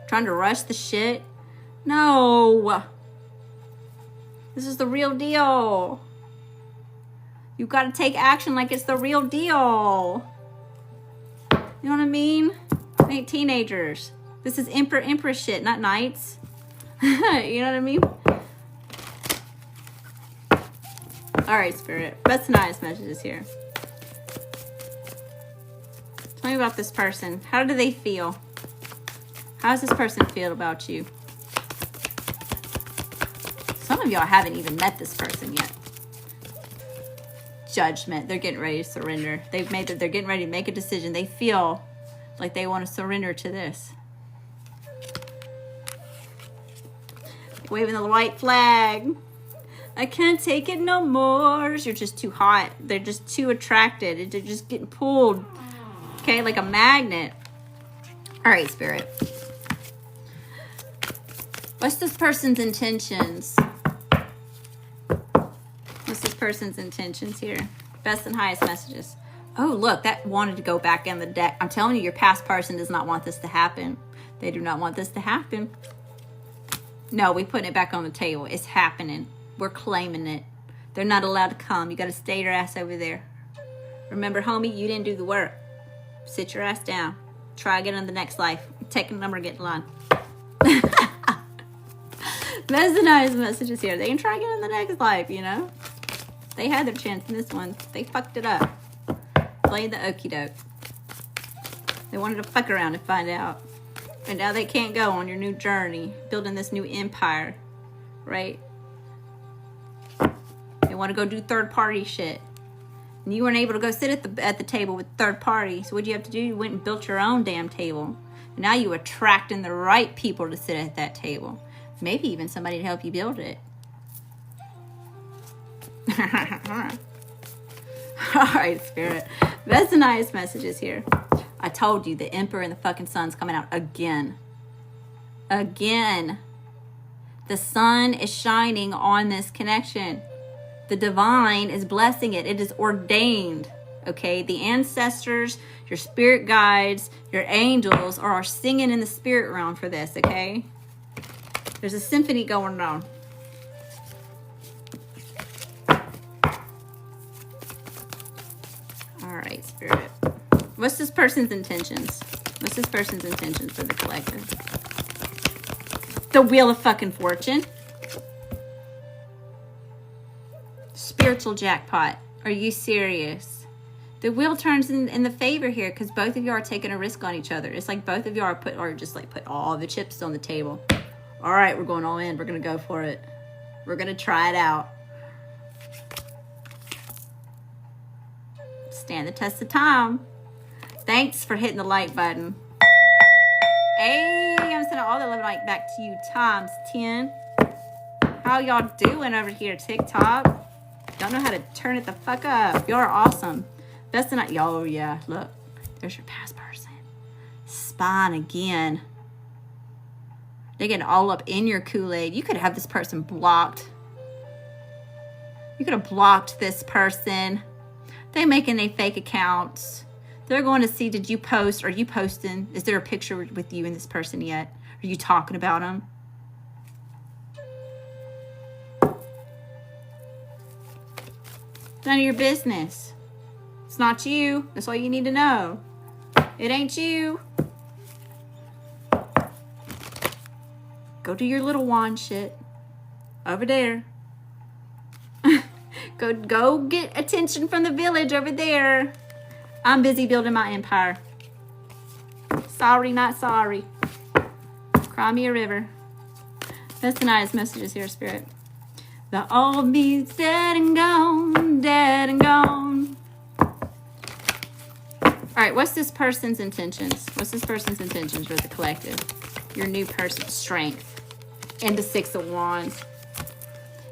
trying to rush the shit. No. This is the real deal. You got to take action like it's the real deal. You know what I mean? We ain't teenagers. This is emperor shit, not knights. You know what I mean? Alright, Spirit. Best and highest messages here. Tell me about this person. How do they feel? How does this person feel about you? Some of y'all haven't even met this person yet. Judgment. They're getting ready to surrender. They're getting ready to make a decision. They feel like they want to surrender to this. Waving the white flag. I can't take it no more. You're just too hot. They're just too attracted. They're just getting pulled. Okay, like a magnet. All right, Spirit. What's this person's intentions? What's this person's intentions here? Best and highest messages. Oh, look, that wanted to go back in the deck. I'm telling you, your past person does not want this to happen. They do not want this to happen. No, we putting it back on the table. It's happening. We're claiming it. They're not allowed to come. You got to stay your ass over there. Remember, homie, you didn't do the work. Sit your ass down. Try again in the next life. Take a number, get in line. That's the nice messages here. They can try again in the next life, you know? They had their chance in this one. They fucked it up. Played the okie doke. They wanted to fuck around and find out. And now they can't go on your new journey. Building this new empire. Right? They want to go do third party shit. And you weren't able to go sit at the table with third party. So what'd you have to do? You went and built your own damn table. And now you attracting the right people to sit at that table. Maybe even somebody to help you build it. All right, Spirit. That's the nice messages here. I told you the Emperor and the fucking Sun's coming out again. Again. The sun is shining on this connection. The divine is blessing it. It is ordained. Okay? The ancestors, your spirit guides, your angels are singing in the spirit realm for this. Okay? There's a symphony going on. All right, Spirit. What's this person's intentions? What's this person's intentions for the collective? The Wheel of fucking Fortune. Spiritual jackpot. Are you serious? The wheel turns in the favor here because both of you are taking a risk on each other. It's like both of you are put all the chips on the table. All right, we're going all in. We're going to go for it. We're going to try it out. Stand the test of time. Thanks for hitting the like button. Hey, I'm sending all the love and light back to you times 10. How y'all doing over here, TikTok? Don't know how to turn it the fuck up. Y'all are awesome. That's the night. Oh, yeah. Look, there's your past person. Spine again. They get all up in your Kool-Aid. You could have this person blocked. You could have blocked this person. They're making their fake accounts. They're going to see, did you post? Are you posting? Is there a picture with you and this person yet? Are you talking about them? None of your business. It's not you. That's all you need to know. It ain't you. Go do your little wand shit. Over there. Go get attention from the village over there. I'm busy building my empire. Sorry, not sorry. Cry me a river. That's the nice messages here, Spirit. The old me's dead and gone, dead and gone. All right, what's this person's intentions? What's this person's intentions for the collective? Your new person's strength. And the Six of Wands.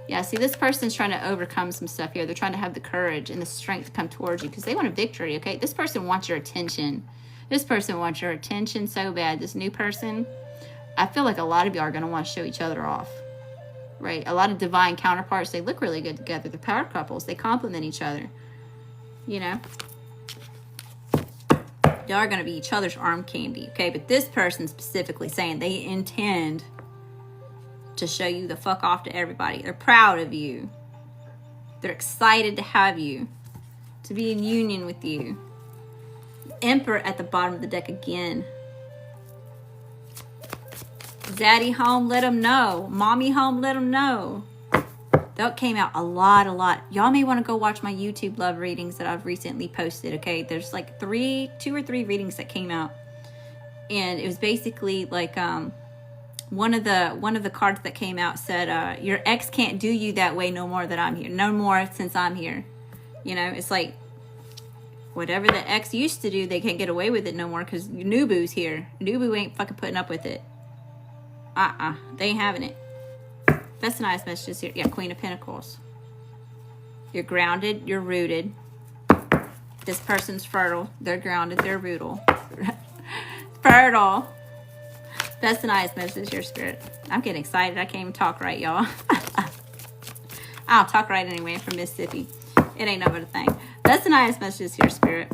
Yeah, see, this person's trying to overcome some stuff here. They're trying to have the courage and the strength to come towards you because they want a victory, okay? This person wants your attention. This person wants your attention so bad. This new person, I feel like a lot of you are going to want to show each other off, right? A lot of divine counterparts, they look really good together. They're power couples. They complement each other, you know? Y'all are going to be each other's arm candy, okay? But this person specifically saying they intend to show you the fuck off to everybody. They're proud of you. They're excited to have you, to be in union with you. Emperor at the bottom of the deck again. Daddy home, let them know. Mommy home, let them know. That came out a lot. Y'all may want to go watch my YouTube love readings that I've recently posted, okay? There's like 2 or 3 readings that came out. And it was basically like, one of the cards that came out said, your ex can't do you that way no more that I'm here. No more since I'm here. You know, it's like whatever the ex used to do, they can't get away with it no more because Nubu's here. Nubu ain't fucking putting up with it. They ain't having it. That's the nice messages here. Yeah, Queen of Pentacles. You're grounded. You're rooted. This person's fertile. They're grounded. They're rooted. Fertile. That's the nice message here, Spirit. I'm getting excited. I can't even talk right, y'all. I don't talk right anyway. I'm from Mississippi. It ain't no but a thing. That's the nice messages here, Spirit.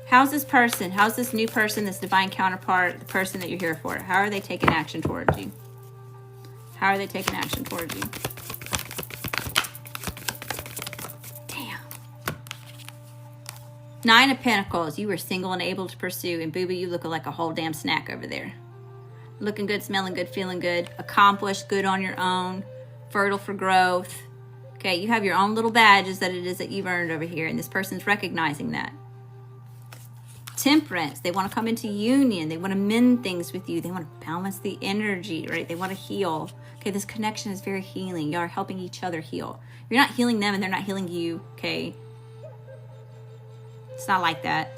How's this person? How's this new person, this divine counterpart, the person that you're here for? How are they taking action towards you? How are they taking action towards you? Damn. 9 of Pentacles. You were single and able to pursue. And boo-boo, you look like a whole damn snack over there. Looking good, smelling good, feeling good. Accomplished, good on your own. Fertile for growth. Okay, you have your own little badges that it is that you've earned over here. And this person's recognizing that. Temperance. They want to come into union. They want to mend things with you. They want to balance the energy, right? They want to heal. Okay, this connection is very healing. Y'all are helping each other heal. You're not healing them and they're not healing you, okay? It's not like that.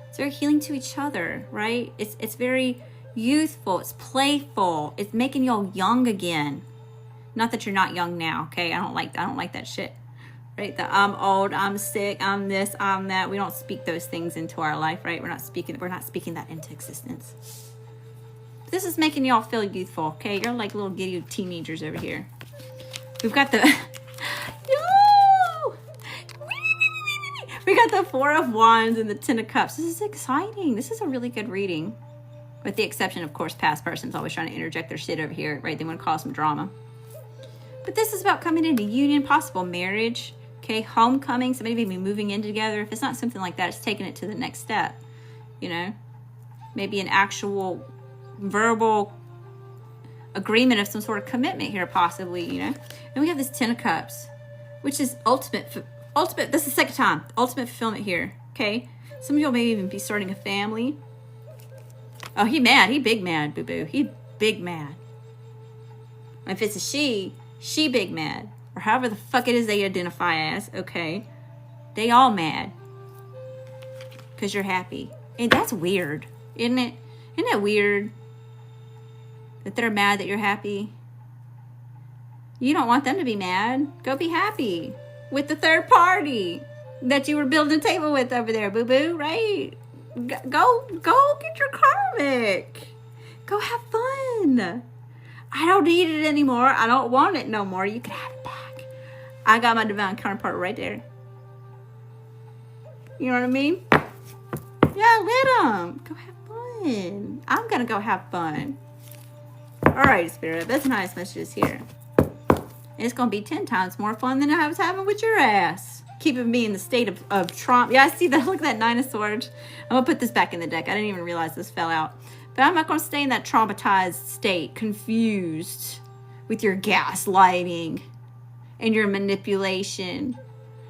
It's very healing to each other, right? It's very youthful. It's playful. It's making y'all young again. Not that you're not young now, okay? I don't like that shit. Right? The I'm old, I'm sick, I'm this, I'm that. We don't speak those things into our life, right? We're not speaking that into existence. This is making y'all feel youthful, okay? You're like little giddy teenagers over here. We've got the we got the Four of Wands and the Ten of Cups. This is exciting. This is a really good reading. With the exception, of course, past person's always trying to interject their shit over here, right? They want to cause some drama. But this is about coming into union, possible marriage, okay? Homecoming, somebody maybe moving in together. If it's not something like that, it's taking it to the next step, you know? Maybe an actual verbal agreement of some sort of commitment here, possibly, you know? And we have this Ten of Cups, which is ultimate, this is the second time, ultimate fulfillment here, okay? Some of y'all may even be starting a family. Oh, he mad. He big mad, boo-boo. He big mad. If it's a she big mad. Or however the fuck it is they identify as, okay? They all mad. Because you're happy. And that's weird, isn't it? Isn't that weird? That they're mad that you're happy? You don't want them to be mad. Go be happy with the third party that you were building a table with over there, boo-boo, right? Go get your karmic. Go have fun. I don't need it anymore. I don't want it no more. You can have it back. I got my divine counterpart right there. You know what I mean? Yeah, let them. Go have fun. I'm going to go have fun. All right, Spirit. That's nice messages here. It's going to be 10 times more fun than I was having with your ass. Keeping me in the state of trauma. Yeah, I see that. Look at that Nine of Swords. I'm going to put this back in the deck. I didn't even realize this fell out. But I'm not going to stay in that traumatized state, confused with your gaslighting and your manipulation.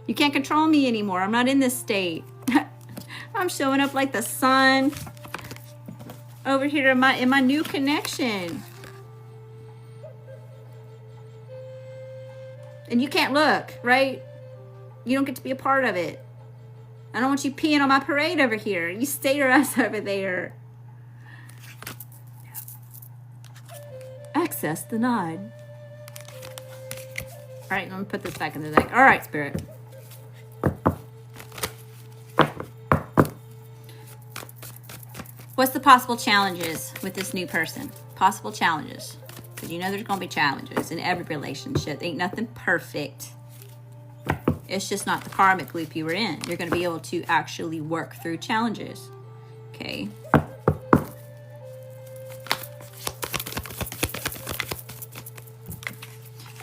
You can't control me anymore. I'm not in this state. I'm showing up like the sun over here in my new connection. And you can't look, right? You don't get to be a part of it. I don't want you peeing on my parade over here. You stay your ass over there. Access denied. All right, I'm going to put this back in the deck. All right, Spirit. What's the possible challenges with this new person? Possible challenges. Because you know there's going to be challenges in every relationship. Ain't nothing perfect. It's just not the karmic loop you were in. You're going to be able to actually work through challenges. Okay.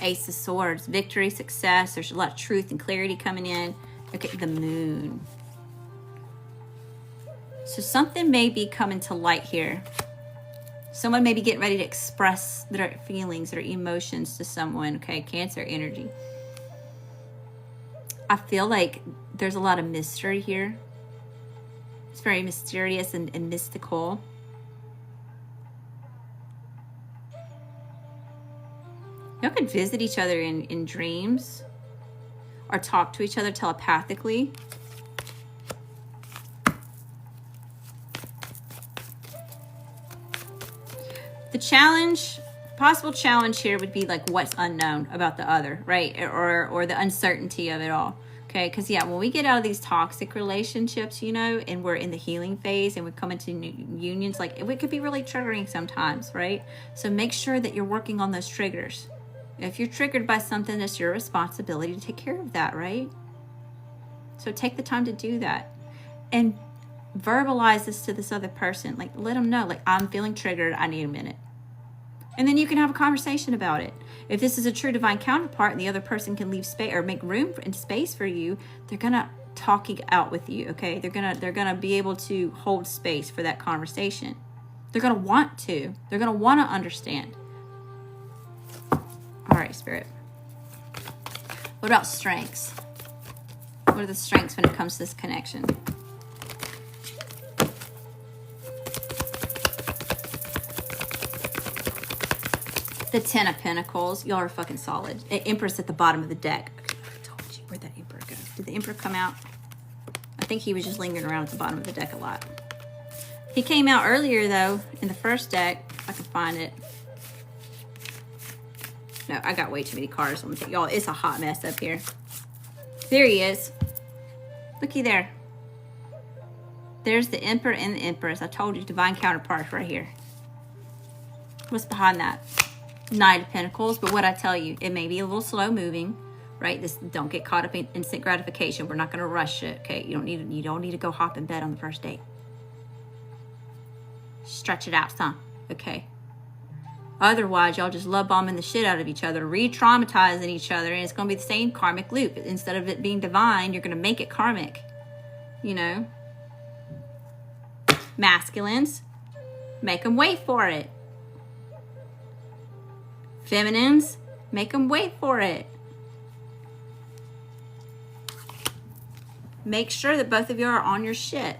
Ace of Swords. Victory, success. There's a lot of truth and clarity coming in. Okay, the Moon. So something may be coming to light here. Someone may be getting ready to express their feelings, their emotions to someone. Okay, Cancer energy. I feel like there's a lot of mystery here. It's very mysterious and mystical. Y'all could visit each other in dreams or talk to each other telepathically. The challenge, possible challenge here would be like what's unknown about the other, right? Or the uncertainty of it all. Okay, because yeah, when we get out of these toxic relationships, you know, and we're in the healing phase and we come into new unions, like it could be really triggering sometimes, right? So make sure that you're working on those triggers. If you're triggered by something, it's your responsibility to take care of that, right? So take the time to do that. And verbalize this to this other person. Like, let them know, like, I'm feeling triggered. I need a minute. And then you can have a conversation about it. If this is a true divine counterpart and the other person can leave space or make room and space for you, they're going to talk it out with you, okay? They're gonna be able to hold space for that conversation. They're going to want to. They're going to want to understand. All right, Spirit. What about strengths? What are the strengths when it comes to this connection? The Ten of Pentacles. Y'all are fucking solid. Empress at the bottom of the deck. Okay, I told you. Where'd that Emperor go? Did the Emperor come out? I think he was just lingering around at the bottom of the deck a lot. He came out earlier, though, in the first deck. If I can find it. No, I got way too many cards. Let me take y'all. It's a hot mess up here. There he is. Looky there. There's the Emperor and the Empress. I told you, divine counterparts right here. What's behind that? Knight of Pentacles. But what I tell you, it may be a little slow moving, right? Don't get caught up in instant gratification. We're not going to rush it, okay? You don't need to go hop in bed on the first date. Stretch it out, son. Okay. Otherwise, y'all just love bombing the shit out of each other, re-traumatizing each other, and it's going to be the same karmic loop. Instead of it being divine, you're going to make it karmic. You know? Masculines, make them wait for it. Feminines, make them wait for it. Make sure that both of you are on your shit.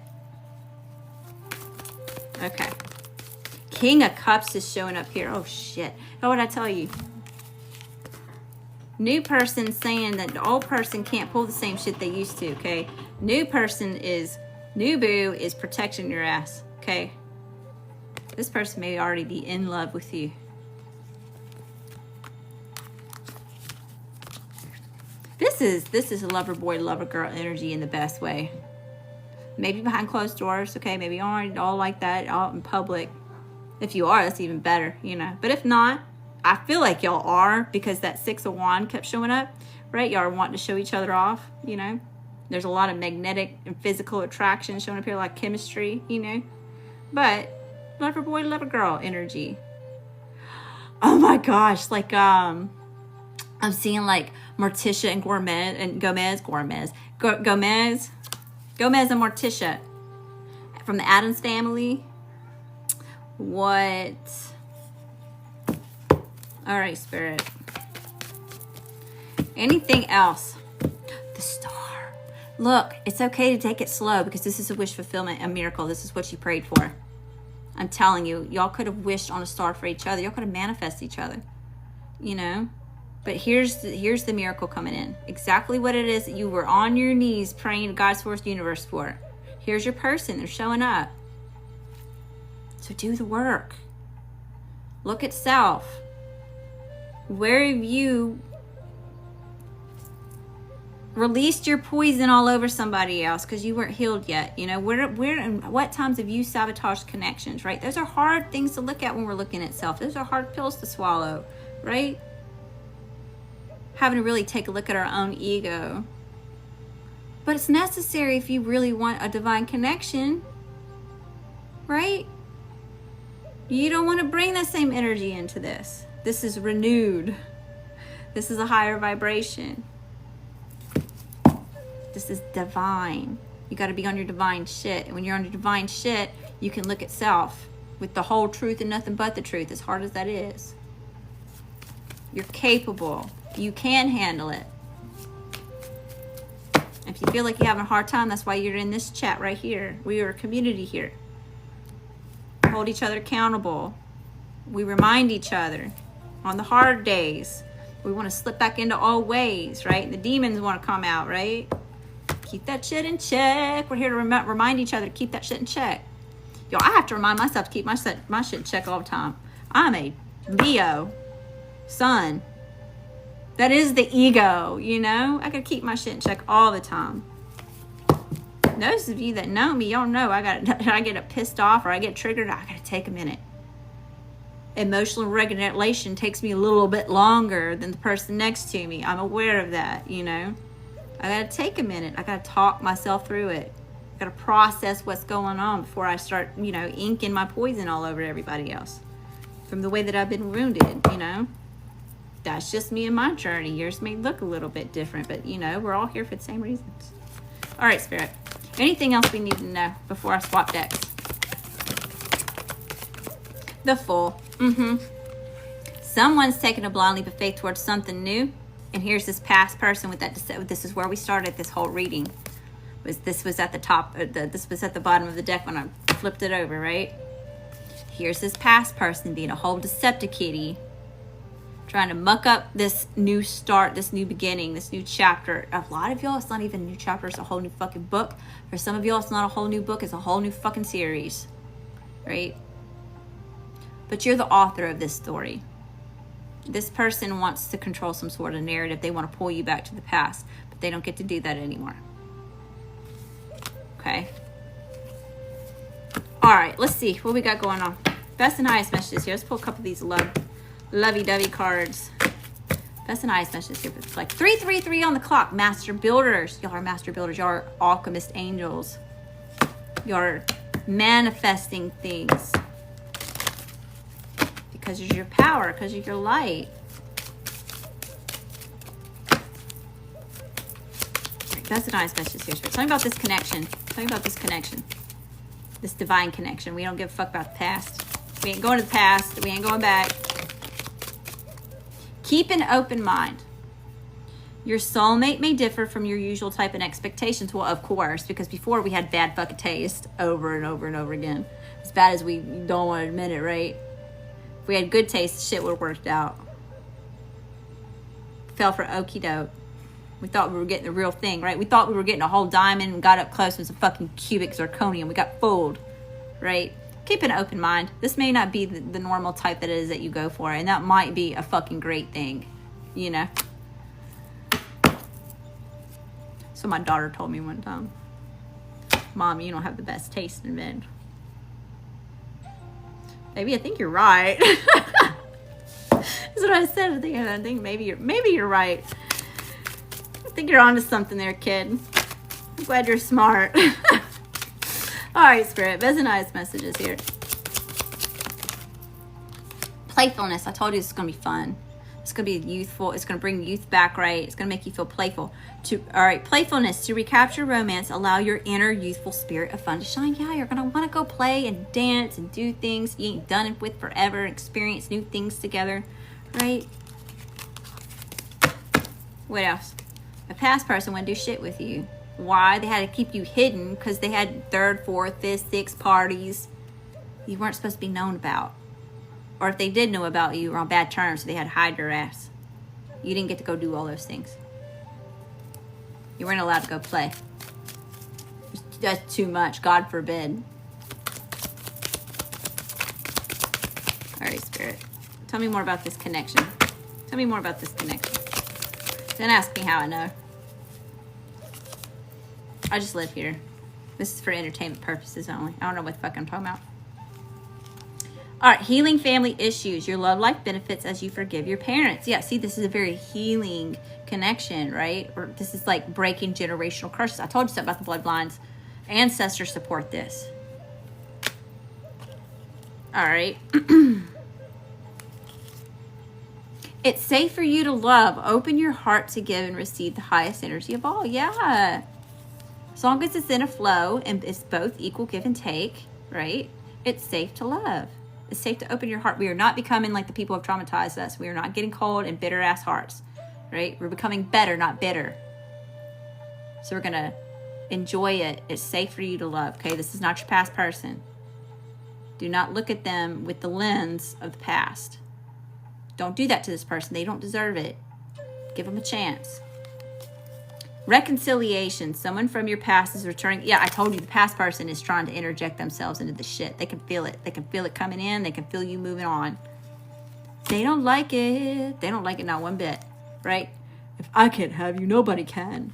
Okay. King of Cups is showing up here. Oh, shit. What would I tell you? New person saying that the old person can't pull the same shit they used to, okay? New boo is protecting your ass, okay? This person may already be in love with you. This is a lover boy, lover girl energy in the best way. Maybe behind closed doors, okay? Maybe you aren't all like that, all in public. If you are, that's even better, you know. But if not, I feel like y'all are, because that Six of Wands kept showing up, right? Y'all are wanting to show each other off, you know. There's a lot of magnetic and physical attraction showing up here, like chemistry, you know. But lover boy, lover girl energy. Oh my gosh, like I'm seeing like Morticia and Gomez and Morticia from the Addams family. What? All right, Spirit. Anything else? The Star. Look, it's okay to take it slow, because this is a wish fulfillment, a miracle. This is what you prayed for. I'm telling you, y'all could have wished on a star for each other. Y'all could have manifested each other, you know. But here's the miracle coming in. Exactly what it is that you were on your knees praying to God's source universe for. Here's your person. They're showing up. So do the work. Look at self. Where have you released your poison all over somebody else because you weren't healed yet? You know, where and what times have you sabotaged connections, right? Those are hard things to look at when we're looking at self. Those are hard pills to swallow, right? Having to really take a look at our own ego. But it's necessary if you really want a divine connection, right? You don't want to bring that same energy into this. This is renewed. This is a higher vibration. This is divine. You got to be on your divine shit. And when you're on your divine shit, you can look at self with the whole truth and nothing but the truth, as hard as that is. You're capable. You can handle it. If you feel like you're having a hard time, that's why you're in this chat right here. We are a community here. We hold each other accountable. We remind each other on the hard days. We want to slip back into old ways, right? The demons want to come out, right? Keep that shit in check. We're here to remind each other to keep that shit in check. Yo, I have to remind myself to keep my shit in check all the time. I'm a Leo sun. That is the ego, you know? I gotta keep my shit in check all the time. Those of you that know me, y'all know I get pissed off or I get triggered, I gotta take a minute. Emotional regulation takes me a little bit longer than the person next to me. I'm aware of that, you know? I gotta take a minute. I gotta talk myself through it. I gotta process what's going on before I start, you know, inking my poison all over everybody else. From the way that I've been wounded, you know? That's just me and my journey. Yours may look a little bit different, but, you know, we're all here for the same reasons. All right, Spirit. Anything else we need to know before I swap decks? The Fool. Someone's taking a blind leap of faith towards something new. And here's this past person with that. This is where we started this whole reading. This was at the top. This was at the bottom of the deck when I flipped it over, right? Here's this past person being a whole Decepticitty. trying to muck up this new start, this new beginning, this new chapter. A lot of y'all, it's not even a new chapter, it's a whole new fucking book. For some of y'all, it's not a whole new book, it's a whole new fucking series, right? But you're the author of this story. This person wants to control some sort of narrative. They want to pull you back to the past, but they don't get to do that anymore. Okay. All right, let's see what we got going on. Best and highest messages here. Let's pull a couple of these lovey-dovey cards. Best and highest messages here. It's like 333 on the clock. Master builders. Y'all are master builders. Y'all are alchemist angels. Y'all are manifesting things. Because of your power. Because of your light. Best and highest messages here. Tell me about this connection. Tell me about this connection. This divine connection. We don't give a fuck about the past. We ain't going to the past. We ain't going back. Keep an open mind. Your soulmate may differ from your usual type and expectations. Well, of course, because before we had bad fucking taste over and over and over again. As bad as we don't want to admit it, right? If we had good taste, shit would have worked out. Fell for okie doke. We thought we were getting the real thing, right? We thought we were getting a whole diamond and got up close with some fucking cubic zirconium. We got fooled, right? Keep an open mind. This may not be the normal type that it is that you go for, and that might be a fucking great thing, you know? So my daughter told me one time, Mom, you don't have the best taste in men. Baby, I think you're right. That's what I said. I think maybe you're right. I think you're onto something there, kid. I'm glad you're smart. All right, Spirit. Best and highest messages here. Playfulness. I told you this is going to be fun. It's going to be youthful. It's going to bring youth back, right? It's going to make you feel playful. All right, playfulness. To recapture romance, allow your inner youthful spirit of fun to shine. Yeah, you're going to want to go play and dance and do things you ain't done it with forever. Experience new things together, right? What else? A past person wouldn't do shit with you. Why? They had to keep you hidden because they had 3rd, 4th, 5th, 6th parties you weren't supposed to be known about. Or if they did know about you, you were on bad terms, so they had to hide your ass. You didn't get to go do all those things. You weren't allowed to go play. That's too much. God forbid. All right, Spirit. Tell me more about this connection. Tell me more about this connection. Don't ask me how I know. I just live here. This is for entertainment purposes only. I don't know what the fuck I'm talking about. All right, healing family issues. Your love life benefits as you forgive your parents. Yeah, see, this is a very healing connection, right? Or this is like breaking generational curses. I told you something about the bloodlines. Ancestors support this. All right. It's safe for you to love. Open your heart to give and receive the highest energy of all. Yeah. As long as it's in a flow and it's both equal give and take, right? It's safe to love. It's safe to open your heart. We are not becoming like the people who have traumatized us. We are not getting cold and bitter ass hearts, right? We're becoming better, not bitter. So we're going to enjoy it. It's safe for you to love, okay? This is not your past person. Do not look at them with the lens of the past. Don't do that to this person. They don't deserve it. Give them a chance. Reconciliation. Someone from your past is returning. Yeah, I told you the past person is trying to interject themselves into the shit. They can feel it. They can feel it coming in. They can feel you moving on. They don't like it. They don't like it not one bit, right? If I can't have you, nobody can.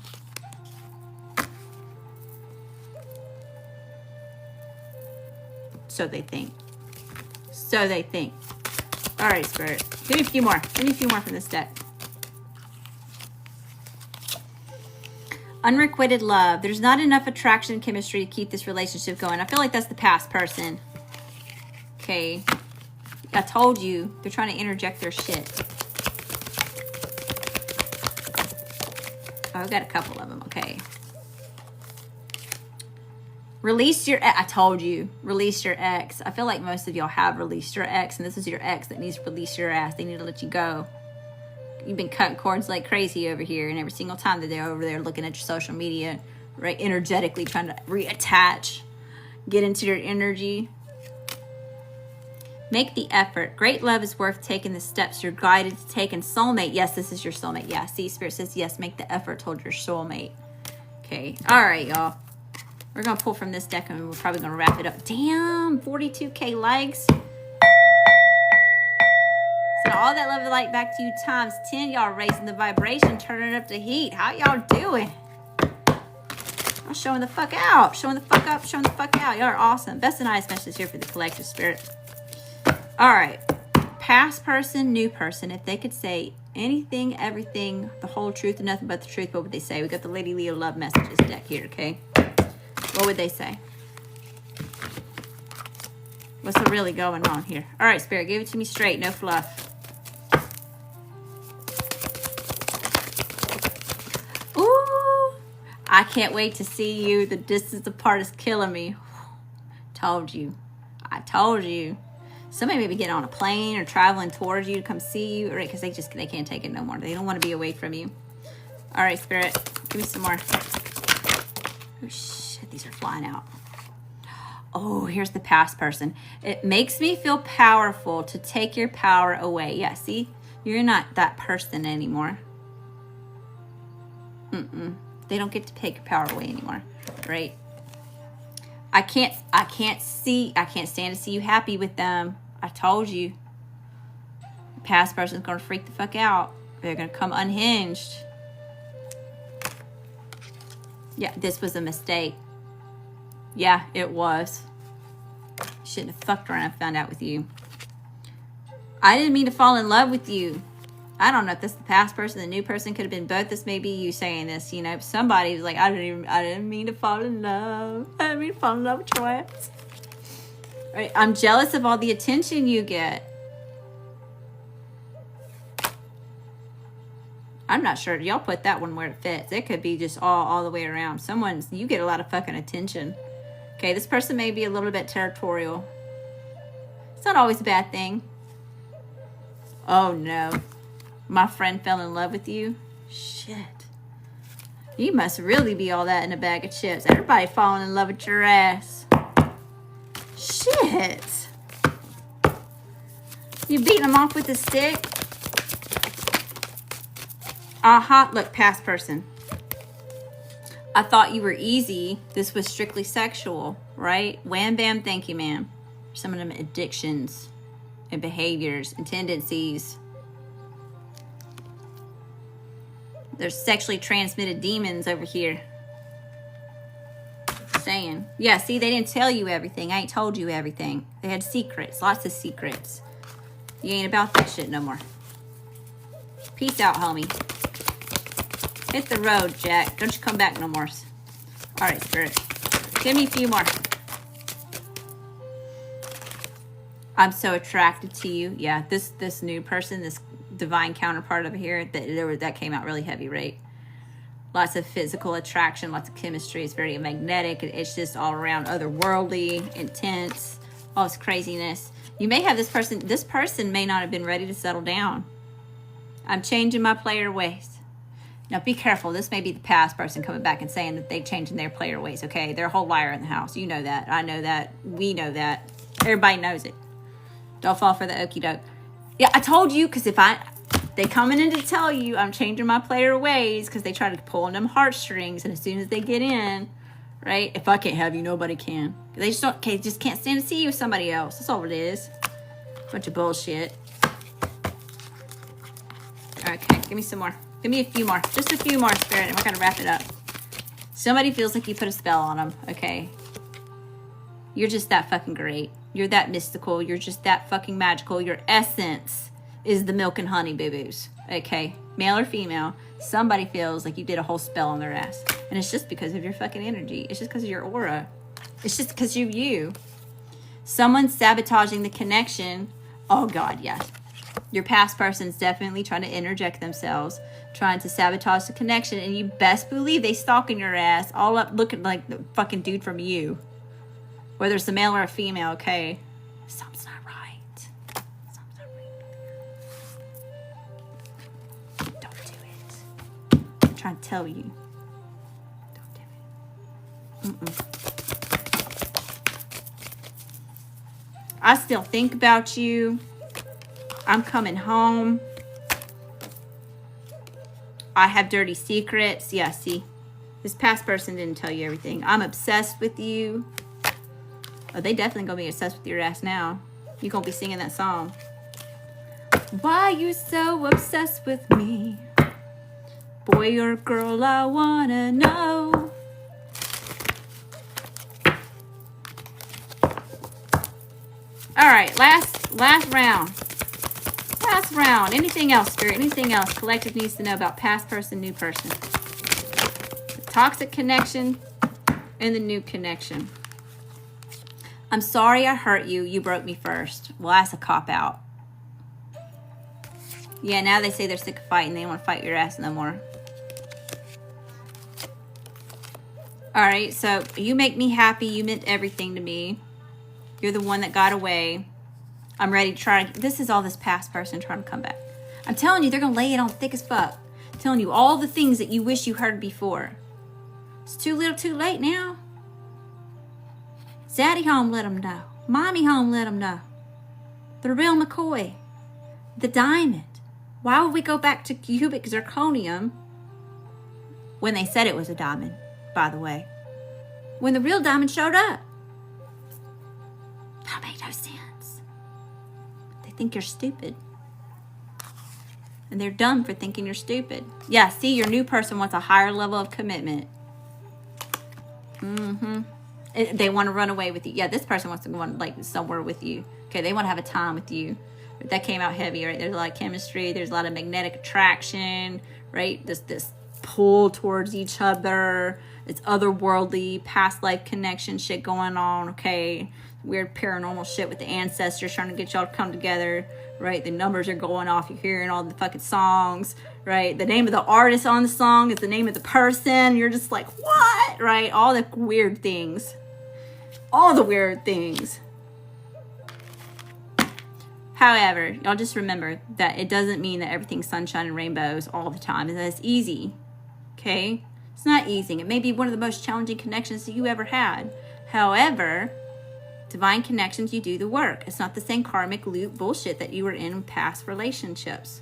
So they think. So they think. All right, Spirit. Give me a few more. Give me a few more from this deck. Unrequited love. There's not enough attraction and chemistry to keep this relationship going. I feel like that's the past person. Okay. I told you. They're trying to interject their shit. Oh, I've got a couple of them. Okay. Release your ex. I told you. Release your ex. I feel like most of y'all have released your ex, and this is your ex that needs to release your ass. They need to let you go. You've been cutting cords like crazy over here, and every single time that they're over there looking at your social media, right, energetically trying to reattach, get into your energy. Make the effort. Great love is worth taking the steps you're guided to take. And soulmate, yes, this is your soulmate. Yeah, see, Spirit says, yes, make the effort toward your soulmate. Okay, all right, y'all. We're going to pull from this deck and we're probably going to wrap it up. Damn, 42K likes. So all that love and light back to you times 10. Y'all raising the vibration, turning it up to heat. How y'all doing? I'm showing the fuck out. Showing the fuck up, showing the fuck out. Y'all are awesome. Best and highest message here for the collective, Spirit. All right. Past person, new person. If they could say anything, everything, the whole truth, and nothing but the truth, what would they say? We got the Lady Leo Love Messages deck here, okay? What would they say? What's really going on here? All right, Spirit, give it to me straight, no fluff. Ooh, I can't wait to see you. The distance apart is killing me. Told you. I told you. Somebody may be getting on a plane or traveling towards you to come see you, right? Because they can't take it no more. They don't want to be away from you. All right, Spirit, give me some more. Oh, shit, these are flying out. Oh, here's the past person. It makes me feel powerful to take your power away. Yeah, see? You're not that person anymore. They don't get to take your power away anymore, right? I can't stand to see you happy with them. I told you. The past person's going to freak the fuck out. They're going to come unhinged. Yeah, this was a mistake. Yeah, it was. Shouldn't have fucked around and found out with you. I didn't mean to fall in love with you. I don't know if this is the past person, the new person, could have been both. This may be you saying this, you know. Somebody was like, I didn't mean to fall in love. I didn't mean to fall in love with your ass. Right, I'm jealous of all the attention you get. I'm not sure. Y'all put that one where it fits. It could be just all the way around. You get a lot of fucking attention. Okay, this person may be a little bit territorial. It's not always a bad thing. Oh, no. My friend fell in love with you? Shit. You must really be all that in a bag of chips. Everybody falling in love with your ass. Shit. You beating them off with a stick? Look, past person. I thought you were easy. This was strictly sexual, right? Wham, bam, thank you, ma'am. Some of them addictions and behaviors and tendencies. There's sexually transmitted demons over here. Saying. Yeah, see, they didn't tell you everything. I ain't told you everything. They had secrets. Lots of secrets. You ain't about that shit no more. Peace out, homie. Hit the road, Jack. Don't you come back no more. All right, Spirit. Give me a few more. I'm so attracted to you. Yeah, this new person, this divine counterpart over here, that came out really heavy, right? Lots of physical attraction, lots of chemistry. It's very magnetic. It's just all around otherworldly, intense, all this craziness. You may have this person. This person may not have been ready to settle down. I'm changing my player ways. Now, be careful. This may be the past person coming back and saying that they're changing their player ways, okay? They're a whole liar in the house. You know that. I know that. We know that. Everybody knows it. Don't fall for the okie doke. Yeah, I told you, because they coming in to tell you I'm changing my player ways, because they try to pull on them heartstrings, and as soon as they get in, right? If I can't have you, nobody can. They just can't stand to see you with somebody else. That's all it is. Bunch of bullshit. Okay, give me some more. Give me a few more. Just a few more, Spirit, and we're going to wrap it up. Somebody feels like you put a spell on them, okay? You're just that fucking great. You're that mystical. You're just that fucking magical. Your essence is the milk and honey, boo-boos, okay? Male or female, somebody feels like you did a whole spell on their ass. And it's just because of your fucking energy. It's just because of your aura. It's just because you're you. Someone's sabotaging the connection. Oh, God, yes. Your past person's definitely trying to interject themselves, trying to sabotage the connection, and you best believe they stalking your ass, all up looking like the fucking dude from You. Whether it's a male or a female, okay? Something's not right. Something's not right. Don't do it. I'm trying to tell you. Don't do it. I still think about you. I'm coming home. I have dirty secrets. Yeah, see, this past person didn't tell you everything. I'm obsessed with you. Oh, they definitely gonna be obsessed with your ass now. You're gonna be singing that song. Why you so obsessed with me? Boy or girl, I wanna know. All right, last round. Last round. Anything else, Spirit? Anything else collective needs to know about past person, new person? The toxic connection and the new connection. I'm sorry I hurt you. You broke me first. Well, that's a cop-out. Yeah, now they say they're sick of fighting. They don't want to fight your ass no more. All right, so you make me happy. You meant everything to me. You're the one that got away. I'm ready to try. This is all this past person trying to come back. I'm telling you, they're going to lay it on thick as fuck. I'm telling you all the things that you wish you heard before. It's too little too late now. Zaddy home let them know. Mommy home let them know. The real McCoy. The diamond. Why would we go back to cubic zirconium when they said it was a diamond, by the way? When the real diamond showed up. That made no sense. They think you're stupid. And they're dumb for thinking you're stupid. Yeah, see, your new person wants a higher level of commitment. They want to run away with you. Yeah, this person wants to go on, like, somewhere with you. Okay, they want to have a time with you. That came out heavy, right? There's a lot of chemistry. There's a lot of magnetic attraction, right? This pull towards each other. It's otherworldly, past life connection shit going on, okay? Weird paranormal shit with the ancestors trying to get y'all to come together, right? The numbers are going off. You're hearing all the fucking songs, right? The name of the artist on the song is the name of the person. You're just like, what? Right? All the weird things. All the weird things. However, y'all just remember that it doesn't mean that everything's sunshine and rainbows all the time. And that it's easy, okay? It's not easy. It may be one of the most challenging connections that you ever had. However, divine connections, you do the work. It's not the same karmic loop bullshit that you were in past relationships.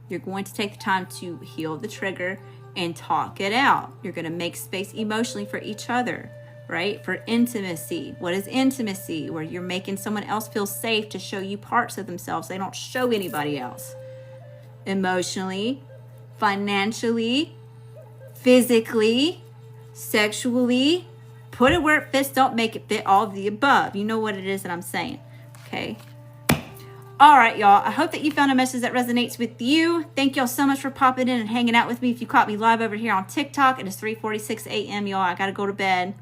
You're going to take the time to heal the trigger and talk it out. You're going to make space emotionally for each other, right? For intimacy. What is intimacy? Where you're making someone else feel safe to show you parts of themselves they don't show anybody else. Emotionally, financially, physically, sexually. Put it where it fits. Don't make it fit. All of the above. You know what it is that I'm saying. Okay. All right, y'all. I hope that you found a message that resonates with you. Thank y'all so much for popping in and hanging out with me. If you caught me live over here on TikTok, it is 3:46 a.m., y'all. I got to go to bed.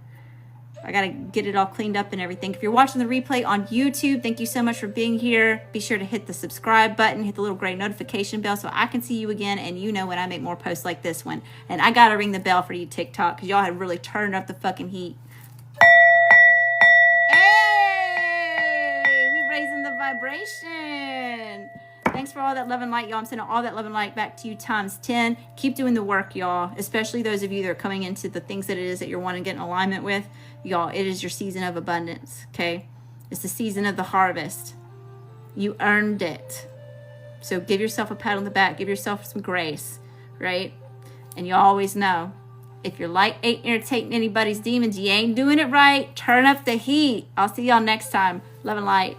I got to get it all cleaned up and everything. If you're watching the replay on YouTube, thank you so much for being here. Be sure to hit the subscribe button, hit the little gray notification bell so I can see you again and you know when I make more posts like this one. And I got to ring the bell for you, TikTok, because y'all have really turned up the fucking heat. Hey! We're raising the vibration. Thanks for all that love and light, y'all. I'm sending all that love and light back to you times 10. Keep doing the work, y'all, especially those of you that are coming into the things that it is that you're wanting to get in alignment with. Y'all, it is your season of abundance, okay? It's the season of the harvest. You earned it. So give yourself a pat on the back. Give yourself some grace, right? And you always know, if your light ain't irritating anybody's demons, you ain't doing it right. Turn up the heat. I'll see y'all next time. Love and light.